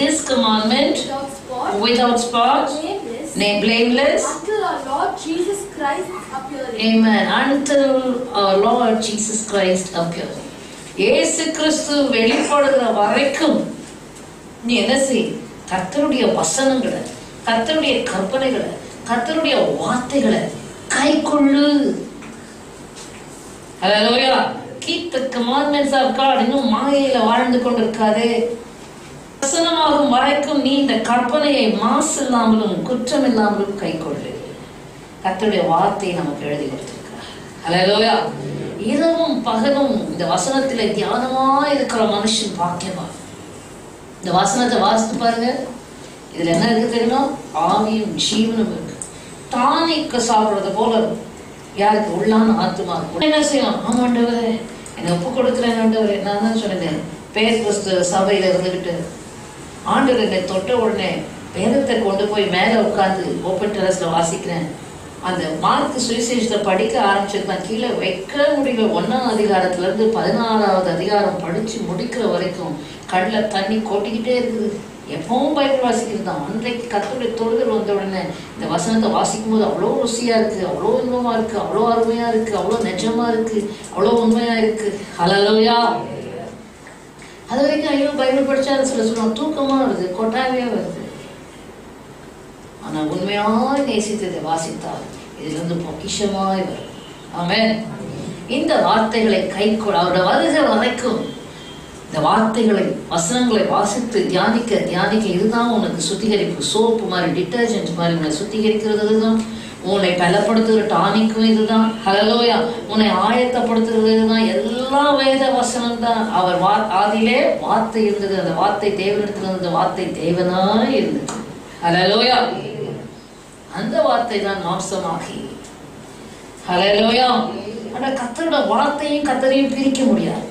this commandment without spot, blameless, until our Lord Jesus Christ appears. Amen. Until our Lord Jesus Christ appears. இயேசு கிறிஸ்து வெளிப்படுகிற வரைக்கும் நீ என்ன செய்? கர்த்தருடைய வசனங்களை, கர்த்தருடைய கற்பனைகளை, கர்த்தருடைய வார்த்தைகளை கைக்கொள்ளு. ஹல்லேலூயா. Keep the commandments of God. இன்னும் மாயையில வாழ்ந்து கொண்டிருக்காதே. வசனமாகும் வரைக்கும் நீ இந்த கற்பனையை மாசில்லாமலும் குற்றமில்லாமலும் கைக்கொள்ளு. கர்த்தருடைய வார்த்தையை நமக்கு எழுதி கொடுத்திருக்கிறார். ஹல்லேலூயா. இரவும் பகலும் இந்த வசனத்திலே தியானமா இருக்கிற மனுஷன் பாக்கியவான். இந்த வசனத்தை வாசித்து பாருங்க. இதுல என்ன இருக்கு தெரியுமா? ஆவியும் ஜீவனும் இருக்கு. டானிக்கு சாப்பிடுறது போல யாருக்கு உள்ளான ஆத்துமா என்ன செய்யலாம்? ஆமாண்டவரே என்னை ஒப்பு கொடுக்குறேன் ஆண்டவரே. நான் தான் சொன்னேன், பேர் கிறிஸ்து சபையில இருந்துகிட்டு ஆண்டவர் என்னை தொட்ட உடனே வேதத்தை கொண்டு போய் மேல உட்கார்ந்து ஓப்பன் டெரஸ்ல வாசிக்கிறேன். அந்த மார்க் சுவிசேஷத்தை படிக்க ஆரம்பிச்சிருக்கேன். கீழே வைக்க முடியல. 1ஆம் அதிகாரத்துல இருந்து 16வது அதிகாரம் படிச்சு முடிக்கிற வரைக்கும் கண்ணில் தண்ணி கொட்டிக்கிட்டே இருக்குது. எப்பவும் பைபிள் வாசிக்கிறது தான். அன்றைக்கு கர்த்தருடைய தொழுதல் வந்த உடனே இந்த வசனத்தை வாசிக்கும் போது அவ்வளோ ருசியா இருக்கு, அவ்வளோ இன்பமா இருக்கு, அவ்வளோ அருமையா இருக்கு, அவ்வளோ நிஜமா இருக்கு, அவ்வளோ உண்மையா இருக்கு. ஹல்லேலூயா. அது வரைக்கும் ஐயோ பைபிள் படிச்சா சொல்லுவாங்க தூக்கமா வருது, கொட்டாவே வருது. ஆனா உண்மையாய் நேசித்ததை வாசித்தால் இதிலிருந்து பொக்கிஷமாய் வரும். ஆமென். இந்த வார்த்தைகளை கைக்கொள்ள அவருடைய வருகை வரைக்கும் இந்த வார்த்தைகளை வசனங்களை வாசித்து தியானிக்க தியானிக்க இதுதான் உனக்கு சுத்திகரிப்பு. சோப்பு மாதிரி, டிட்டர்ஜென்ட் மாதிரி உன்னை சுத்திகரிக்கிறது இதுதான். உன்னை பலப்படுத்துகிற டானிக்கும் இதுதான். ஹல்லேலூயா. உன்னை ஆயத்தப்படுத்துகிறது இதுதான். எல்லா வேத வசனம் தான். அவர் ஆதியிலே வார்த்தை இருந்தது, அந்த வார்த்தை தேவனிடத்தில் இருந்த வார்த்தை தேவனாய் இருந்தது. ஹல்லேலூயா. அந்த வார்த்தை தான் மாம்சமாகி. ஹல்லேலூயா. ஆனா கர்த்தருடைய வார்த்தையும் கர்த்தரையும் பிரிக்க முடியாது.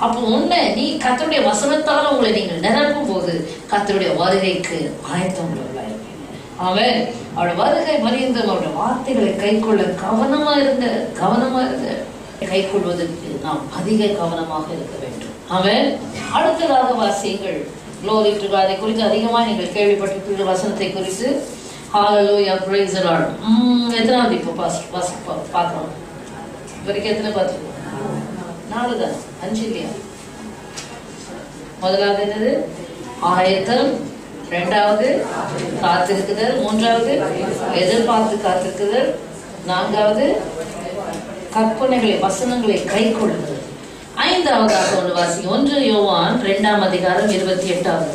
அப்போ உன்னை நீ கர்த்தருடைய வசனத்தால உங்களை நீங்கள் நிரப்பும் போது கர்த்தருடைய வருகைக்கு ஆயத்தம் உள்ளவர்களாக இருப்பீங்க. அவன் அவருடைய வருகை மறியந்தும் அவருடைய வார்த்தைகளை கைக்கொள்ள கவனமா இருங்க. கைக்கொள்வதற்கு நாம் அதிக கவனமாக இருக்க வேண்டும். அவன் அடுத்ததாக வாசியுங்கள். Glory to God. அதை குறித்து அதிகமாக நீங்கள் கேள்விப்பட்டிருக்கிற வசனத்தை குறித்து. Hallelujah, praise the Lord. எத்தனாவது இப்போ பார்க்கிறோம்? வரைக்கும் எத்தனை பார்த்துருக்கோம்? 4 தான், 5 இல்லையா? முதலாவது என்னது? ஆயத்தம். 2வது காத்திருக்குதல். 3வது எதிர்பார்த்து காத்திருக்குதல். 4வது கற்பனைகளை வசனங்களை கை கொள்ளுதல். 5வதாக ஒன்று வாசிங்க. 1 யோவான் 2ஆம் அதிகாரம் 28வது.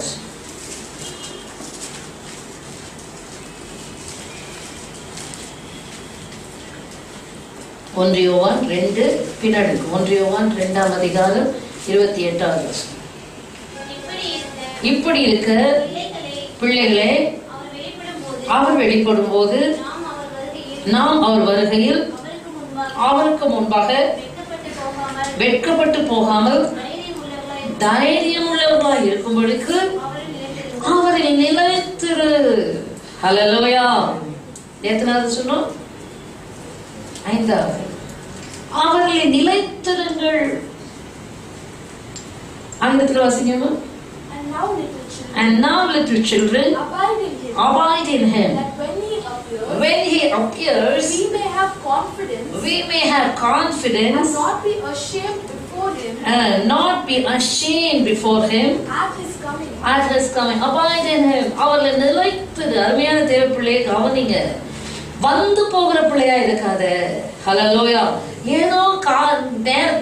1 யோவான் 2 பின்னாடி 1 யோவான் 2ஆம் அதிகாரம் 28வது. இப்படி இருக்க பிள்ளைகளே, அவர் வெளிப்படும் போது நாம் அவர் வருகையில் அவருக்கு முன்பாக வெட்கப்பட்டு போகாமல் தைரியம் உள்ளவர்களாய் இருக்கும்படிக்கு அவரில் நிலைத்திரு. ஹல்லேலூயா. எத்தனாவது சொன்னோம்? 5வது. அவர்களை நிலைத்திருங்கள். ஆங்கிலத்தில் வாசிங்கம்மா. And now little children, abide in him, that when he appears, we may have confidence, and not be ashamed before him at his coming. Abide in him. அவர்களை நிலைத்திரு. அருமையான தேவ பிள்ளையை கவனிங்க. வந்து போகிற பிள்ளையா இருக்காத. ஹல்லேலூயா. ஏதோ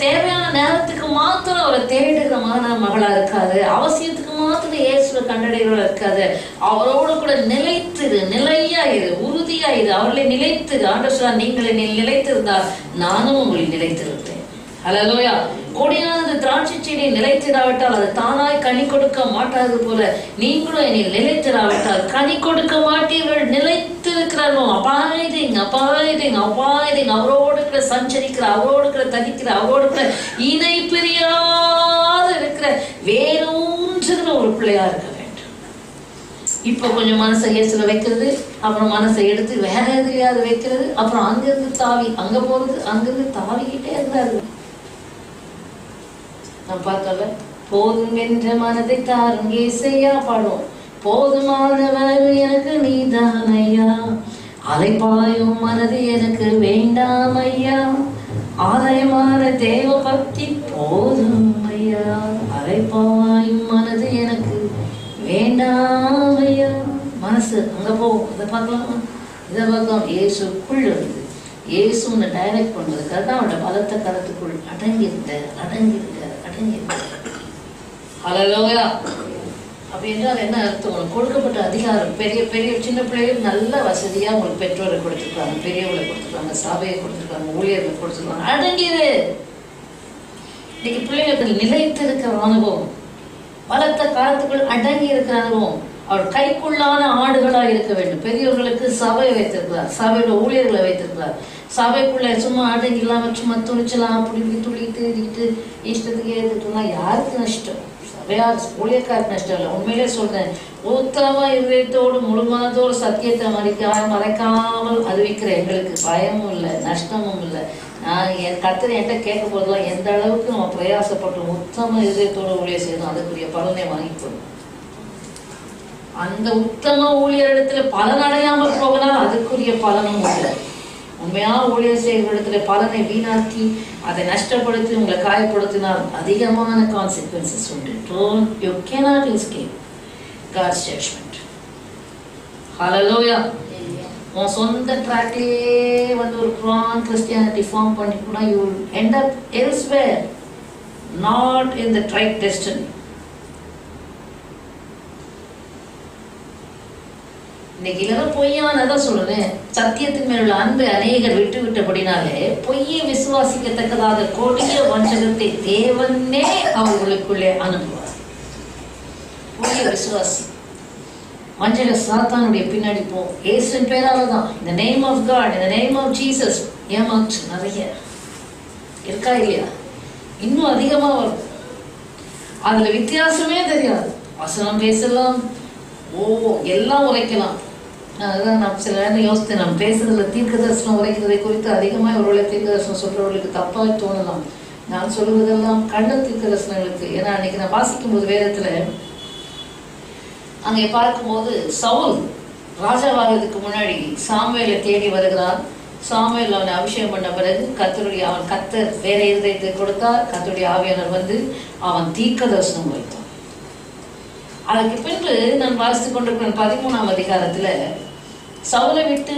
தேவையான நேரத்துக்கு மாத்திரம் அவரை தேடுகிற மகளா இருக்காது. அவசியத்துக்கு மாத்திரம் இயேசுவை கண்டடைகிறவளா இருக்காது. அவரோட கூட நிலைத்திரு, நிலையாயிரு, உறுதியாயிரு. அவர்களை நிலைத்திரு. ஆண்டவர் சொல்றார், நீங்கள் நிலைத்திருந்தால் நானும் உங்களை நிலைத்திருப்பேன். ஹல்லேலூயா. கொடியானது திராட்சை செடியை நிலைத்திராவிட்டால் அது தானாய் கனி கொடுக்க மாட்டாது போல நீங்களும் என்னை நிலைத்திராவிட்டால் கனி கொடுக்க மாட்டீர்கள். நிலைத்திருக்கிறார்கள். அபாயிதிங் அவரோடு கூட சஞ்சரிக்கிற, அவரோடு கூட தனிக்கிற, அவரோடு கூட இணை பிரியாத இருக்கிற வேறூன்றுகிற ஒரு பிள்ளையா இருக்க வேண்டும். இப்ப கொஞ்சம் மனசை இயேசுல வைக்கிறது, அப்புறம் மனசை எடுத்து வேற எதுலையாவது வைக்கிறது, அப்புறம் அங்கிருந்து தாவி அங்க போறது, அங்கிருந்து தாவிக்கிட்டே இருந்தாரு. நான் பார்த்தல போதும் என்ற மனதை தாரும் ஏசையா பாடும். போதுமானவர் எனக்கு நீதான் ஐயா, அலைப்பாயும் மனது எனக்கு வேண்டாம் ஐயா, ஆலயமான தேவ பக்தி போதும் ஐயா, அலைப்பாயும் மனது எனக்கு வேண்டாம் ஐயா. மனசு அங்க போகும். இதை பார்க்கலாமா? இதை பார்க்கலாம். இயேசுக்குள் இருந்து இயேசு உன்னை டைரக்ட் பண்ணுறதுக்காக தான் அவனோட பலத்த கரத்துக்குள் அடங்கியிருக்க. ஹல்லேலூயா. அப்படி என்றால் என்ன அர்த்தம்? உங்களுக்கு கொடுக்கப்பட்ட அதிகாரம் பெரிய பெரிய சின்ன பிள்ளைகள் நல்ல வசதியா உங்களுக்கு பெற்றோரை கொடுத்துருக்காங்க, பெரியவங்களை கொடுத்துருக்காங்க, சபையை கொடுத்துருக்காங்க, ஊழியர்களை கொடுத்துருக்காங்க. அடங்கிடு. இன்னைக்கு பிள்ளைங்களுக்கு நிலைத்திருக்கிற அனுபவம், பலத்த காலத்துக்குள் அடங்கி இருக்கிற அனுபவம், அவர் கைக்குள்ளான ஆடுகளா இருக்க வேண்டும். பெரியவர்களுக்கு சபையை வைத்திருக்கிறார், சபையோட ஊழியர்களை வைத்திருக்கிறார். சபைக்குள்ள சும்மா அடங்கி இல்லாம சும்மா துணிச்சலாம் அப்படி இப்படி துளிட்டு இதுக்கிட்டு இஷ்டத்துக்கு ஏற்றுட்டுலாம் யாருக்கு நஷ்டம்? சபையார் ஊழியக்காருக்கு நஷ்டம் இல்லை. உண்மையிலே சொல்றேன், உத்தம இதயத்தோடு முழு மனத்தோடு சத்தியத்தை மறைக்காமல் அறிவிக்கிற எங்களுக்கு பயமும் இல்லை, நஷ்டமும் இல்லை. நான் என் கர்த்தர் என்கிட்ட கேட்க போதெல்லாம் எந்த அளவுக்கு நம்ம பிரயாசப்பட்டு உத்தம இதயத்தோடு ஊழியர் செய்யணும், அதுக்குரிய பலனை வாங்கிக்கணும். அந்த உத்தம ஊழியர் இடத்துல பலன் அடையாமல் போகலாம், அதுக்குரிய பலனும் இல்லை. உண்மையா ஊழியர் செய்கிற இடத்துல பலனை வீணாக்கி அதை நஷ்டப்படுத்தி உங்களை காயப்படுத்தினால் அதிகமான கான்சிக்வன்சஸ் உண்டு. You cannot escape God's judgment. Hallelujah. உன் சொந்த ட்ராக்லேயே வந்து ஒரு ப்ராங் கிறிஸ்டியானிட்டி ஃபார்ம் பண்ணி கூட you will end up elsewhere, not in the right destiny. இன்னைக்கு இல்லைன்னா பொய்யானதான் சொல்றேன். சத்தியத்தின் மேல் உள்ள அன்பை அநேகர் விட்டு விட்டபடினாலே பொய்யை விசுவாசிக்கத்தக்கதாக கொடிய வஞ்சகத்தை தேவனே அவர்களுக்குள்ளே அனுப்புவார். பொய்ய விசுவாசி வஞ்சக சாத்தானுடைய பின்னாடி போ. இயேசுவின் பேரால தான், இந்த நேம் ஆஃப் காட், இந்த நேம் ஆஃப் ஜீசஸ் ஏமாற்று நிறைய இருக்கா இல்லையா? இன்னும் அதிகமா வரும். அதுல வித்தியாசமே தெரியாது. வசனம் பேசலாம், எல்லாம் உரைக்கலாம். அதுதான் நான் சில நேரம் யோசித்தேன், நம்ம பேசுறதுல தீர்க்க தரிசனம் உரைக்கிறதை குறித்து அதிகமாக ஒருவேளை தீர்க்க தரிசனம் சொல்றவர்களுக்கு தப்பாக தோணலாம். நான் சொல்லுவதெல்லாம் கள்ள தீர்க்க தரிசனங்களுக்கு. ஏன்னா அன்னைக்கு நான் வாசிக்கும் போது வேதத்துல அங்கே பார்க்கும்போது சவுல் ராஜாவாகிறதுக்கு முன்னாடி சாமுவேலை தேடி வருகிறான். சாமுவேல் அவனை அபிஷேகம் பண்ண பிறகு கர்த்தர் வேற இருதயத்தை கொடுத்தார். கர்த்தருடைய ஆவியானவர் வந்து அவன் தீர்க்க தரிசனம் வைத்தான். அதுக்கு பின்பு நான் வாசித்து கொண்டிருக்கிறேன் 13ஆம் அதிகாரத்துல சவுலை விட்டு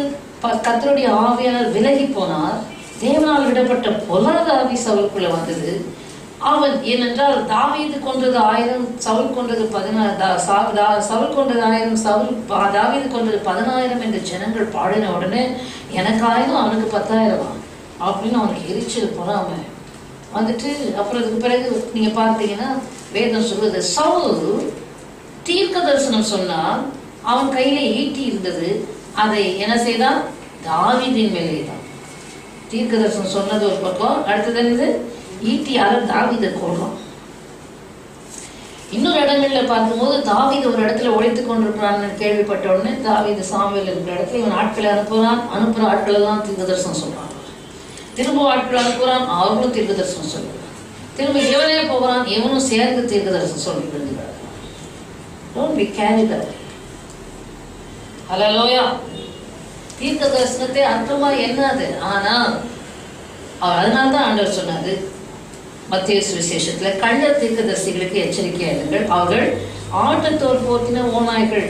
கர்த்தருடைய ஆவியானவர் விலகி போனார். தேவனால் விடப்பட்ட பொல்லாத ஆவி சவுலுக்குள்ள வந்தது. அவன் ஏனென்றால் தாவீது கொன்றது 1000, சவுல் கொன்றது 16, சவுல் கொன்றது 1000, தாவீது கொன்றது 10000 என்று ஜனங்கள் பாடின உடனே எனக்கு 1000 அவனுக்கு 10,000 அப்படின்னு அவனுக்கு எரிச்சல் பொறாம வந்துட்டு. அப்புறம் அதுக்கு பிறகு நீங்க பார்த்தீங்கன்னா வேதம் சொல்வது சவுல் தீர்க்க தரிசனம் சொன்னால் அவன் கையில ஈட்டி இருந்தது. அதை என்ன செய்தான்? தாவீதின் மேலே தான் தீர்க்க தரிசனம் சொன்னது ஒரு பக்கம். அடுத்தது என்னது? ஈட்டியால தாவீதை கொல்றான். இன்னொரு இடங்கள்ல பார்க்கும்போது தாவீது ஒரு இடத்துல ஒழித்துக் கொண்டிருக்கிறான்னு கேள்விப்பட்ட உடனே தாவீது சாமுவேல் இருக்கிற இடத்துல இவன் ஆட்களை அனுப்புற ஆட்கள் எல்லாம் தீர்க்க தரிசனம் சொல்றாங்க. திரும்ப ஆட்கள் அனுப்புறான், அவர்களும் தீர்க்க தரிசனம் சொல்றாங்க. திரும்ப இவனே போகிறான், இவனும் சேர்ந்து தீர்க்க தரிசனம் சொல்லி விழுந்துறாங்க. Don't be carried away. Hallelujah. தீர்க்க தரிசனத்தை அர்த்தமா என்னது? ஆனால் அதனால்தான் ஆண்டவர் சொன்னாரு மத்தேயு சுவிசேஷத்துல கள்ள தீர்க்கதரிசிகளுக்கு எச்சரிக்கையா இருங்கள், அவர்கள் ஆட்டுத்தோல் போத்தின ஓநாய்கள்.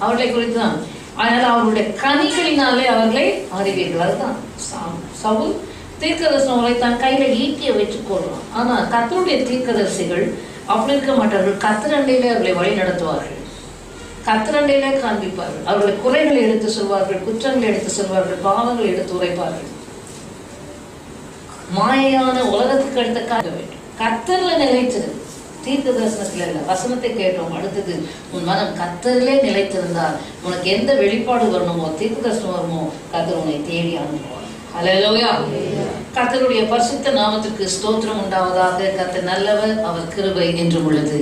அவர்களை குறித்துதான். அதனால அவர்களுடைய கனிகளினாலே அவர்களை அறிவீர்கள். அதுதான் சவுல் தீர்க்கதரிசனம் உரைத்தான், கையில ஈட்டியை வச்சு கொள்றான். ஆனா கர்த்தருடைய தீர்க்கதரிசிகள் அப்படி இருக்க மாட்டார்கள். கர்த்தரண்டையிலே அவர்களை வழி நடத்துவார்கள், கர்த்தரண்டையிலே காண்பிப்பார்கள். அவர்களை குறைகளை எடுத்து சொல்வார்கள், குற்றங்களை எடுத்து சொல்வார்கள், பாவங்களை எடுத்து உரைப்பார்கள். மாயையான உலகத்துக்கு அடுத்த காக்க வேண்டும். கர்த்தர்ல நிலைத்திரு. தீர்க்க தரிசனத்துல இல்ல, வசனத்தை கேட்டோம். அடுத்தது உன் மனம் கர்த்தரிலே நிலைத்திருந்தால் உனக்கு எந்த வெளிப்பாடு வரணுமோ, தீர்க்க தரிசனம் வருமோ, கர்த்தர் உன்னை தேடி அனுப்புவார். ஹல்லேலூயா. கர்த்தருடைய பரிசுத்த நாமத்துக்கு ஸ்தோத்திரம் உண்டாவதாக. கர்த்தர் நல்லவர், அவர் கிருபை என்றும் உள்ளது.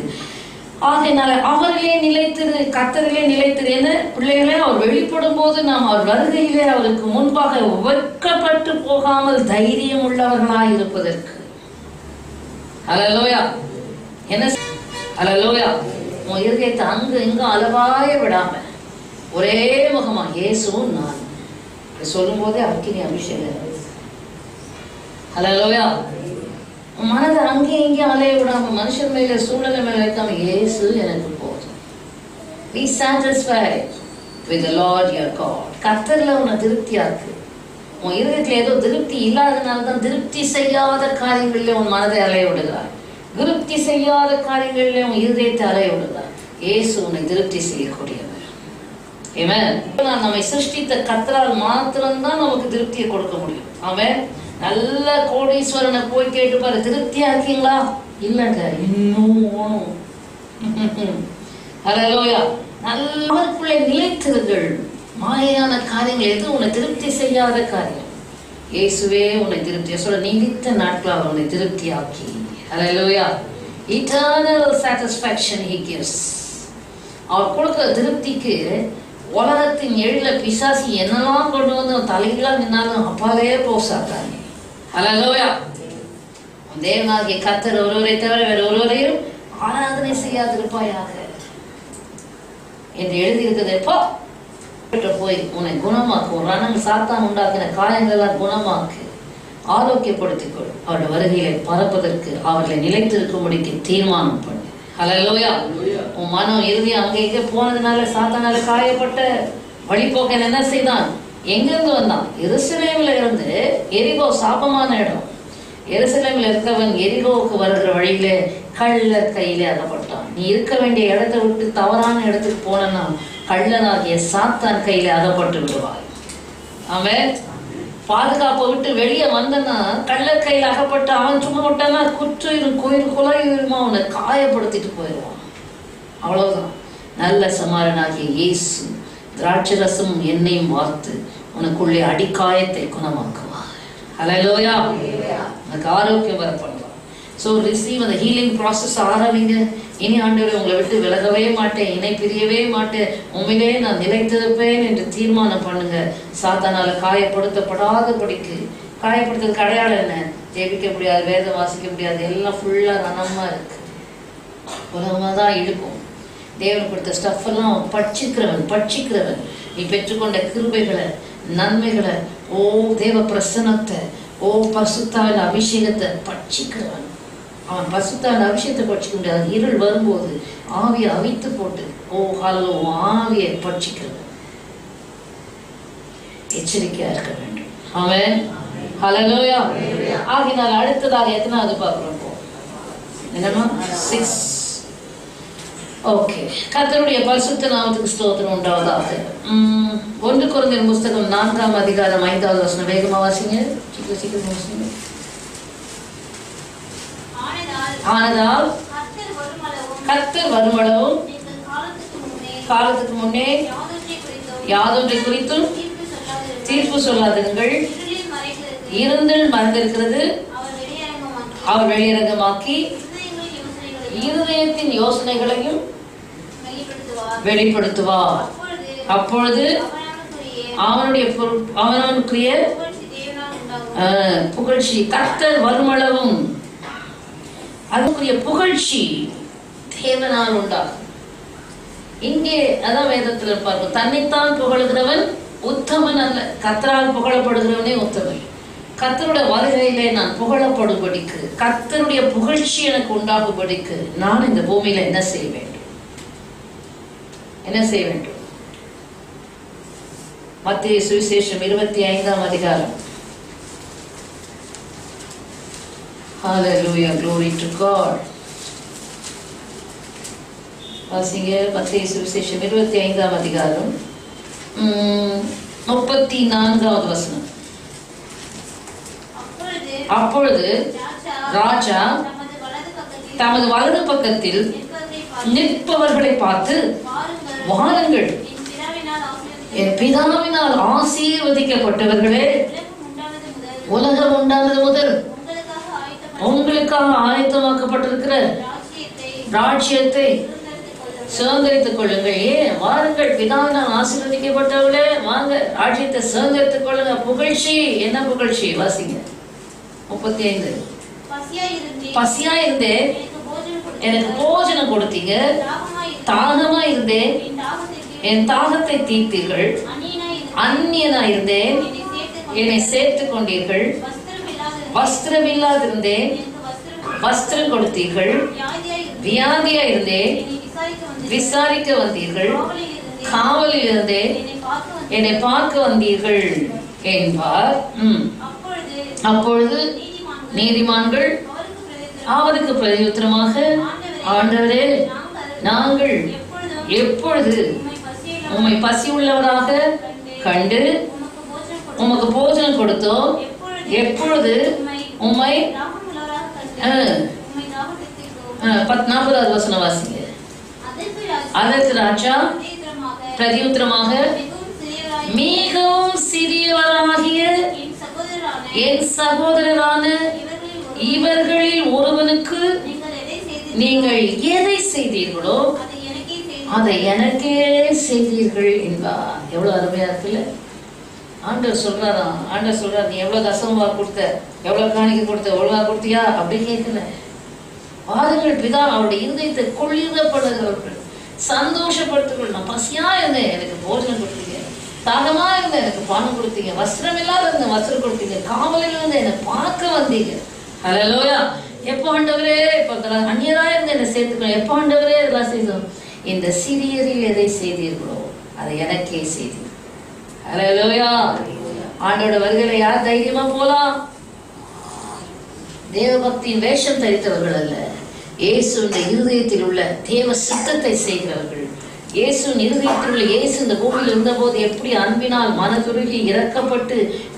ஆகையினால அவரிலே நிலைத்திரு, கர்த்தரிலே நிலைத்திரு. என்ன பிள்ளைகளே, அவர் வெளிப்படும் போது நாம் அவர் வருகையிலே அவருக்கு முன்பாக வெட்கப்பட்டு போகாமல் தைரியம் உள்ளவர்களாய் இருப்பதற்கு. ஹல்லேலூயா. என்ன ஹல்லேலூயா. உன் இருதயத்தை அங்க இங்க அளவாய விடாம ஒரே முகமா இயேசுவும் நான் சொல்லும் போதே அக்கினி அபிஷேகம். ஹல்லேலூயா. மனதை அங்கேயும் இங்கேயும் அலைய விடாம, மனுஷன் மேல சூழ்நிலை மேல வைக்காம, இயேசு எனக்கு போதும். Be satisfied with the Lord your God. கர்த்தர்ல உன்னை திருப்தியா இருக்கு. உன் இருதயத்துல ஏதோ திருப்தி இல்லாதனால தான் திருப்தி செய்யாத காரியங்களிலே உன் மனதை அலைய விடுகிறார். திருப்தி செய்யாத காரியங்களிலே உன் இருதயத்தை அலைய விடுகிறார். இயேசு உன்னை திருப்தி செய்யக்கூடியவர். ஆமென். நம்மை சிருஷ்டித்த கர்த்தரால் மாத்திரம்தான் நமக்கு திருப்தியை கொடுக்க முடியும். ஆமென். நல்ல கோடீஸ்வரனை போய் கேட்டு பாரு, திருப்தியா இருக்கீங்களா? இல்லங்க, இன்னும். ஹல்லேலூயா. நல்லவருக்குள்ளே நிலைத்திருங்கள். மாயான காரியங்கள் எது உன்னை திருப்தி செய்யாத காரியம், இயேசுவே உன்னை திருப்தியா சொல்ல நீடித்த நாட்களாக உன்னை திருப்தியாக்கி. ஹல்லேலூயா. Eternal satisfaction he gives. அவர் கொடுக்கிற திருப்திக்கு உலகத்தின் எழில பிசாசி என்னெல்லாம் கொண்டு வந்து தலைகளாக நின்னாலும் அப்பாவே போசாக்காங்க. ஹல்லேலூயா. தேவனாகிய கர்த்தர் ஒருவரை தவிர வேறு ஒருவரையும் ஆராதனை செய்யாதிருப்பாயாக என்று எழுதியிருக்கிறது. எப்போ போய் உன்னை குணமாக்கு, ரணங்கள் சாத்தான் உண்டாக்கின காயங்கள் எல்லாம் குணமாக்கு, ஆரோக்கியப்படுத்திக்கொள். அவருடைய வருகையிலே பறப்பதற்கு அவர்களை நிலைத்திருக்கும்படிக்கு தீர்மானம் பண்ணு. ஹல்லேலூயா. உன் மனம் இறுதி அங்கே இங்கே போனதுனால சாத்தானால காயப்பட்ட வழிபோக்கன் என்ன செய்தான்? எங்கிருந்து வந்தான்? எருசலேமில் இருந்து. எரிகோ சாபமான இடம். எருசலேமில் இருக்கவன் எரிகோவுக்கு வருகிற வழியிலே கள்ளர் கையிலே அகப்பட்டான். நீ இருக்க வேண்டிய இடத்தை விட்டு தவறான இடத்துக்கு போனா கள்ளனாகிய சாத்தான் கையிலே அகப்பட்டு விடுவாய். அவன் பாதுகாப்பை விட்டு வெளியே வந்தனா கள்ளர் கையில் அகப்பட்டு அவன் சும்மா விட்டானா குற்றுயிரும் குலையுமா அவனை காயப்படுத்திட்டு போயிடுவான். அவ்வளவுதான். நல்ல சமாரனாகிய இயேசு திராட்சரசம் எண்ணெயும் வார்த்து உனக்குள்ளே அடிக்காயத்தை குணமாக்குவார். ஹல்லேலூயா. உனக்கு ஆரோக்கியம் வர பண்ணுவார். ஸோ ரிசீவ் அந்த ஹீலிங் ப்ராசஸ் ஆரம்பிங்க. இனி ஆண்டவரே உங்களை விட்டு விலகவே மாட்டேன், இணை பிரியவே மாட்டேன், உண்மையிலே நான் நிலைத்திருப்பேன் என்று தீர்மானம் பண்ணுங்க. சாத்தானால காயப்படுத்தப்படாதபடிக்கு. காயப்படுத்துறதுக்கு அடையாளம் என்ன? ஜெபிக்க முடியாது, வேதம் வாசிக்க முடியாது, எல்லாம் ஃபுல்லாக ரணமா இருக்கு. உலகமாக தான் இழுக்கும். தேவன் கொடுத்த ஸ்டஃப் எல்லாம் பட்சிக்கிறவன். நீ பெற்றுக்கொண்ட கிருபைகளை, நன்மைகளை, ஓ தேவ பிரசன்னத்தை, ஓ பரிசுத்தாவின் அபிஷேகத்தை பட்சிக்கிறவன். அவன் பரிசுத்தாவின் அபிஷேகத்தை பட்சிக்க முடியாது. இருள் வரும்போது ஆவியை அவித்து போட்டு ஓ ஹலோ ஆவியை பட்சிக்கிறவன். எச்சரிக்கையா இருக்க வேண்டும். ஆமென். ஹல்லேலூயா. ஆகினால் அடுத்ததாக எத்தனாவது பார்க்கிறோம்? என்னமா 6. ஓகே. கர்த்தருடைய பரிசுத்த நாமத்துக்கு ஸ்தோத்திரம் உண்டாவதாக. 1 கொரிந்தியர் புத்தகம் 4ஆம் அதிகாரம் 5வது வசனம். வேகமா வாசிங்க. சீக்கிரம் வாசிங்க. ஆனதால் கர்த்தர் வருமளவும் காலத்துக்கு முன்னே யாதொன்றை குறித்தும் தீர்ப்பு சொல்லாதிருங்கள். இருந்தில் மறைந்திருக்கிறது அவர் வெளியரங்கமாக்கி இருதயத்தின் யோசனைகளையும் வெளிப்படுத்துவார். அப்பொழுது அவனுக்குரிய புகழ்ச்சி கர்த்தர் வருமளவும் அதுக்குரிய புகழ்ச்சி தேவனால் உண்டாகும். இங்கே அதான் வேதத்துல பார்ப்போம். தன்னைத்தான் புகழுகிறவன் உத்தமன் அல்ல, கர்த்தரால் புகழப்படுகிறவனே உத்தமன். கர்த்தருடைய வருகையிலே நான் புகழப்படும்படிக்கு, கர்த்தருடைய புகழ்ச்சி எனக்கு உண்டாகும்படிக்கு நான் இந்த பூமியில என்ன செய்ய வேண்டும்? மத்தேயு சுவிசேஷம் 25ஆம் அதிகாரம். Hallelujah, glory to God. வாசிங்க. மத்தேயு சுவிசேஷம் 25ஆம் அதிகாரம் 34வது வசனம். அப்பொழுது ராஜா தமது வலது பக்கத்தில் நிற்பவர்களை பார்த்து, வாருங்கள், என் பிதாவினால் ஆசீர்வதிக்கப்பட்டவர்களே, உலகம் உண்டானது முதல் உங்களுக்காக ஆயத்தமாக்கப்பட்டிருக்கிற ராஜ்யத்தை சுதந்திரித்துக் கொள்ளுங்கள். ஏன்? வாருங்கள், பிதாவினால் ஆசீர்வதிக்கப்பட்டவர்களே, வாங்க, ராஜ்யத்தை சுதந்திரித்துக் கொள்ளுங்க. புகழ்ச்சி. என்ன புகழ்ச்சி? வாசிங்க. 35. பசியா இருந்தேன், எனக்கு போஜனம் கொடுத்தீங்க. தாகமா இருந்தேன், என் தாகத்தை தீர்த்தீர்கள். அந்நியனா இருந்தேன், என்னை சேர்த்துக் கொண்டீர்கள். வஸ்திரம் இல்லாதிருந்தேன், வஸ்திரம் கொடுத்தீர்கள். வியாதியா இருந்தேன், விசாரிக்க வந்தீர்கள். காவலில் இருந்தேன், என்னை பார்க்க வந்தீர்கள் என்பார். அப்பொழுது நீதிமான்கள் அவருக்கு பிரதியுத்தரமாக, ஆண்டவரே, நாங்கள் எப்பொழுது உம்மை பசி உள்ளவராக கண்டு உமக்கு போஜனம் கொடுத்தோம், எப்பொழுது உம்மை 40வது வசனம் வாசிங்க. அதற்கு ராஜா பிரதியுத்தரமாக, மிகவும் சிறியவராகிய என் சகோதரரான இவர்களில் ஒருவனுக்கு நீங்கள் எதை செய்தீர்களோ அதை எனக்கே செய்தீர்கள் என்பார். எவ்வளவு அருமையா இருக்குல்ல? ஆண்டவர் சொல்றாராம். ஆண்டவர் சொல்றாரு, நீ எவ்வளவு தசமமா கொடுத்த, எவ்வளவு காணிக்கை கொடுத்த, ஒழுங்கா கொடுத்தியா அப்படி கேட்கல. வாருங்கள், பிதா அவருடைய இருதயத்தை கொள்ளிடப்படுகிறவர்கள் சந்தோஷப்படுத்துங்கள். நான் பசியா இருந்தேன், எனக்கு போஜனம் கொடுத்தீங்க. தாகமா இருந்தேன், எனக்கு பானம் கொடுத்தீங்க. வஸ்திரம் இல்லாத இருந்தேன், வஸ்திரம் கொடுத்தீங்க. காவலில் இருந்து என்னை பார்க்க வந்தீங்க. ஹல்லேலூயா. எப்போ ஆண்டவரே, இப்போ அந்நியரா இருந்து என்னை சேர்த்துக்கணும். எப்போ ஆண்டவரே இதெல்லாம் செய்தோம்? இந்த சிறியரில் எதை செய்தீர்களோ அதை எனக்கே செய்தீர்கள். ஹல்லேலூயா. ஆண்டோட வருகையில யார் தைரியமா போலாம்? தேவபக்தியின் வேஷம் தரித்தவர்கள் அல்ல, இயேசுவின் இருதயத்தில் உள்ள தேவ சித்தத்தை செய்கிறவர்கள். இயேசுவின் இருதயத்தில் உள்ள இயேசு இந்த பூமியில் இருந்தபோது எப்படி அன்பினால் மனதுருகி இறக்கப்பட்டு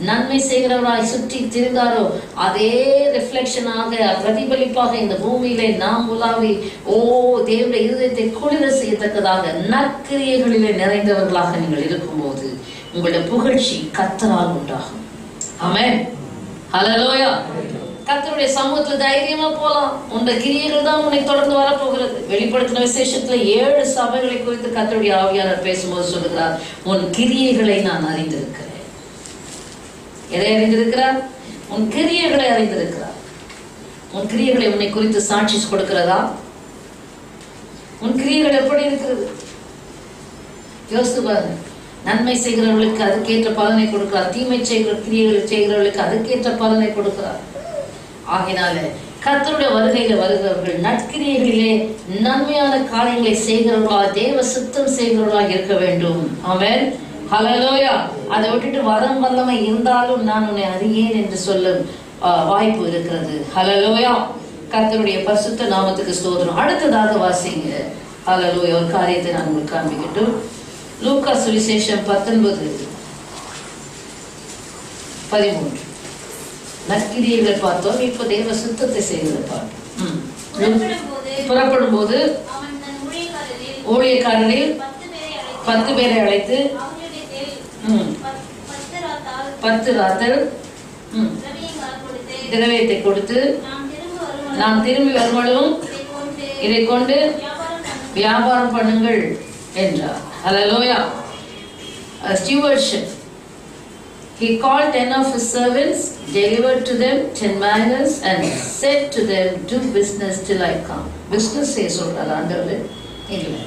நன்மை செய்கிறவராய் சுற்றி திரிந்தாரோ, அதே ரிஃப்ளெக்ஷனாக, பிரதிபலிப்பாக இந்த பூமியிலே நாம் உலாவி தேவனுடைய இருதயத்தை குளிர செய்யத்தக்கதாக நற்கிரியைகளிலே நிறைந்தவர்களாக நீங்கள் இருக்கும்போது உங்களுடைய புகழ்ச்சி கர்த்தரால் உண்டாகும். ஆமென். ஹல்லேலூயா. கர்த்தருடைய சமூகத்துல தைரியமா போலாம். உன்னுடைய கிரியைகள் தான் உன்னை தொடர்ந்து வரப்போகிறது. வெளிப்படுத்தின விசேஷத்துல 7 சபைகளை குறித்து கர்த்தருடைய ஆவியானவர் பேசும்போது சொல்லுகிறார், உன் கிரியைகளை நான் அறிந்திருக்கிறேன். எதை அறிந்திருக்கிறார்? உன் கிரியைகளை அறிந்திருக்கிறார். உன் கிரியைகளை உன்னை குறித்து சாட்சி கொடுக்கிறதா? உன் கிரியைகள் எப்படி இருக்கிறது? யோசித்து பாருங்க. நன்மை செய்கிறவர்களுக்கு அதுக்கேற்ற பலனை கொடுக்கிறார். தீமை செய்கிற கிரியைகளை செய்கிறவர்களுக்கு அதுக்கேற்ற பலனை கொடுக்கிறார். ஆகினால கர்த்தருடைய வருகையில வருகிறவர்கள் நற்கிரியைகளிலே நன்மையான காரியங்களை செய்கிறவர்களாக, தேவ சித்தம் செய்கிறவர்களாக இருக்க வேண்டும். ஆமென். ஹல்லேலூயா. அதை விட்டுட்டு வரம் வல்லமை இருந்தாலும் நான் உன்னை அறியேன் என்று சொல்ல வாய்ப்பு இருக்கிறது. ஹல்லேலூயா. கர்த்தருடைய பரிசுத்த நாமத்துக்கு ஸ்தோத்திரம். அடுத்ததாக வாசிங்க. ஹல்லேலூயா. ஒரு காரியத்தை நான் உங்களுக்கு காண்பிக்கட்டும். லூக்கா சுவிசேஷம் 19:13. நற்கிரியைகளை பார்த்தோம். இப்ப தேவ சுத்தத்தை செய்வதை பார்த்தோம். புறப்படும் போது ஊழியக்காரரில் 10 பேரை அழைத்து 10 ராத்தல் திரவியத்தை கொடுத்து, நாம் திரும்பி வரும்பொழுதும் இதை கொண்டு வியாபாரம் பண்ணுங்கள் என்றார். Hallelujah. Stewardship. He called 10 of his servants, delivered to them 10 minas, and said to them, do business till I come. Business செய்ய சொல்றாரு ஆண்டவர். இல்லை,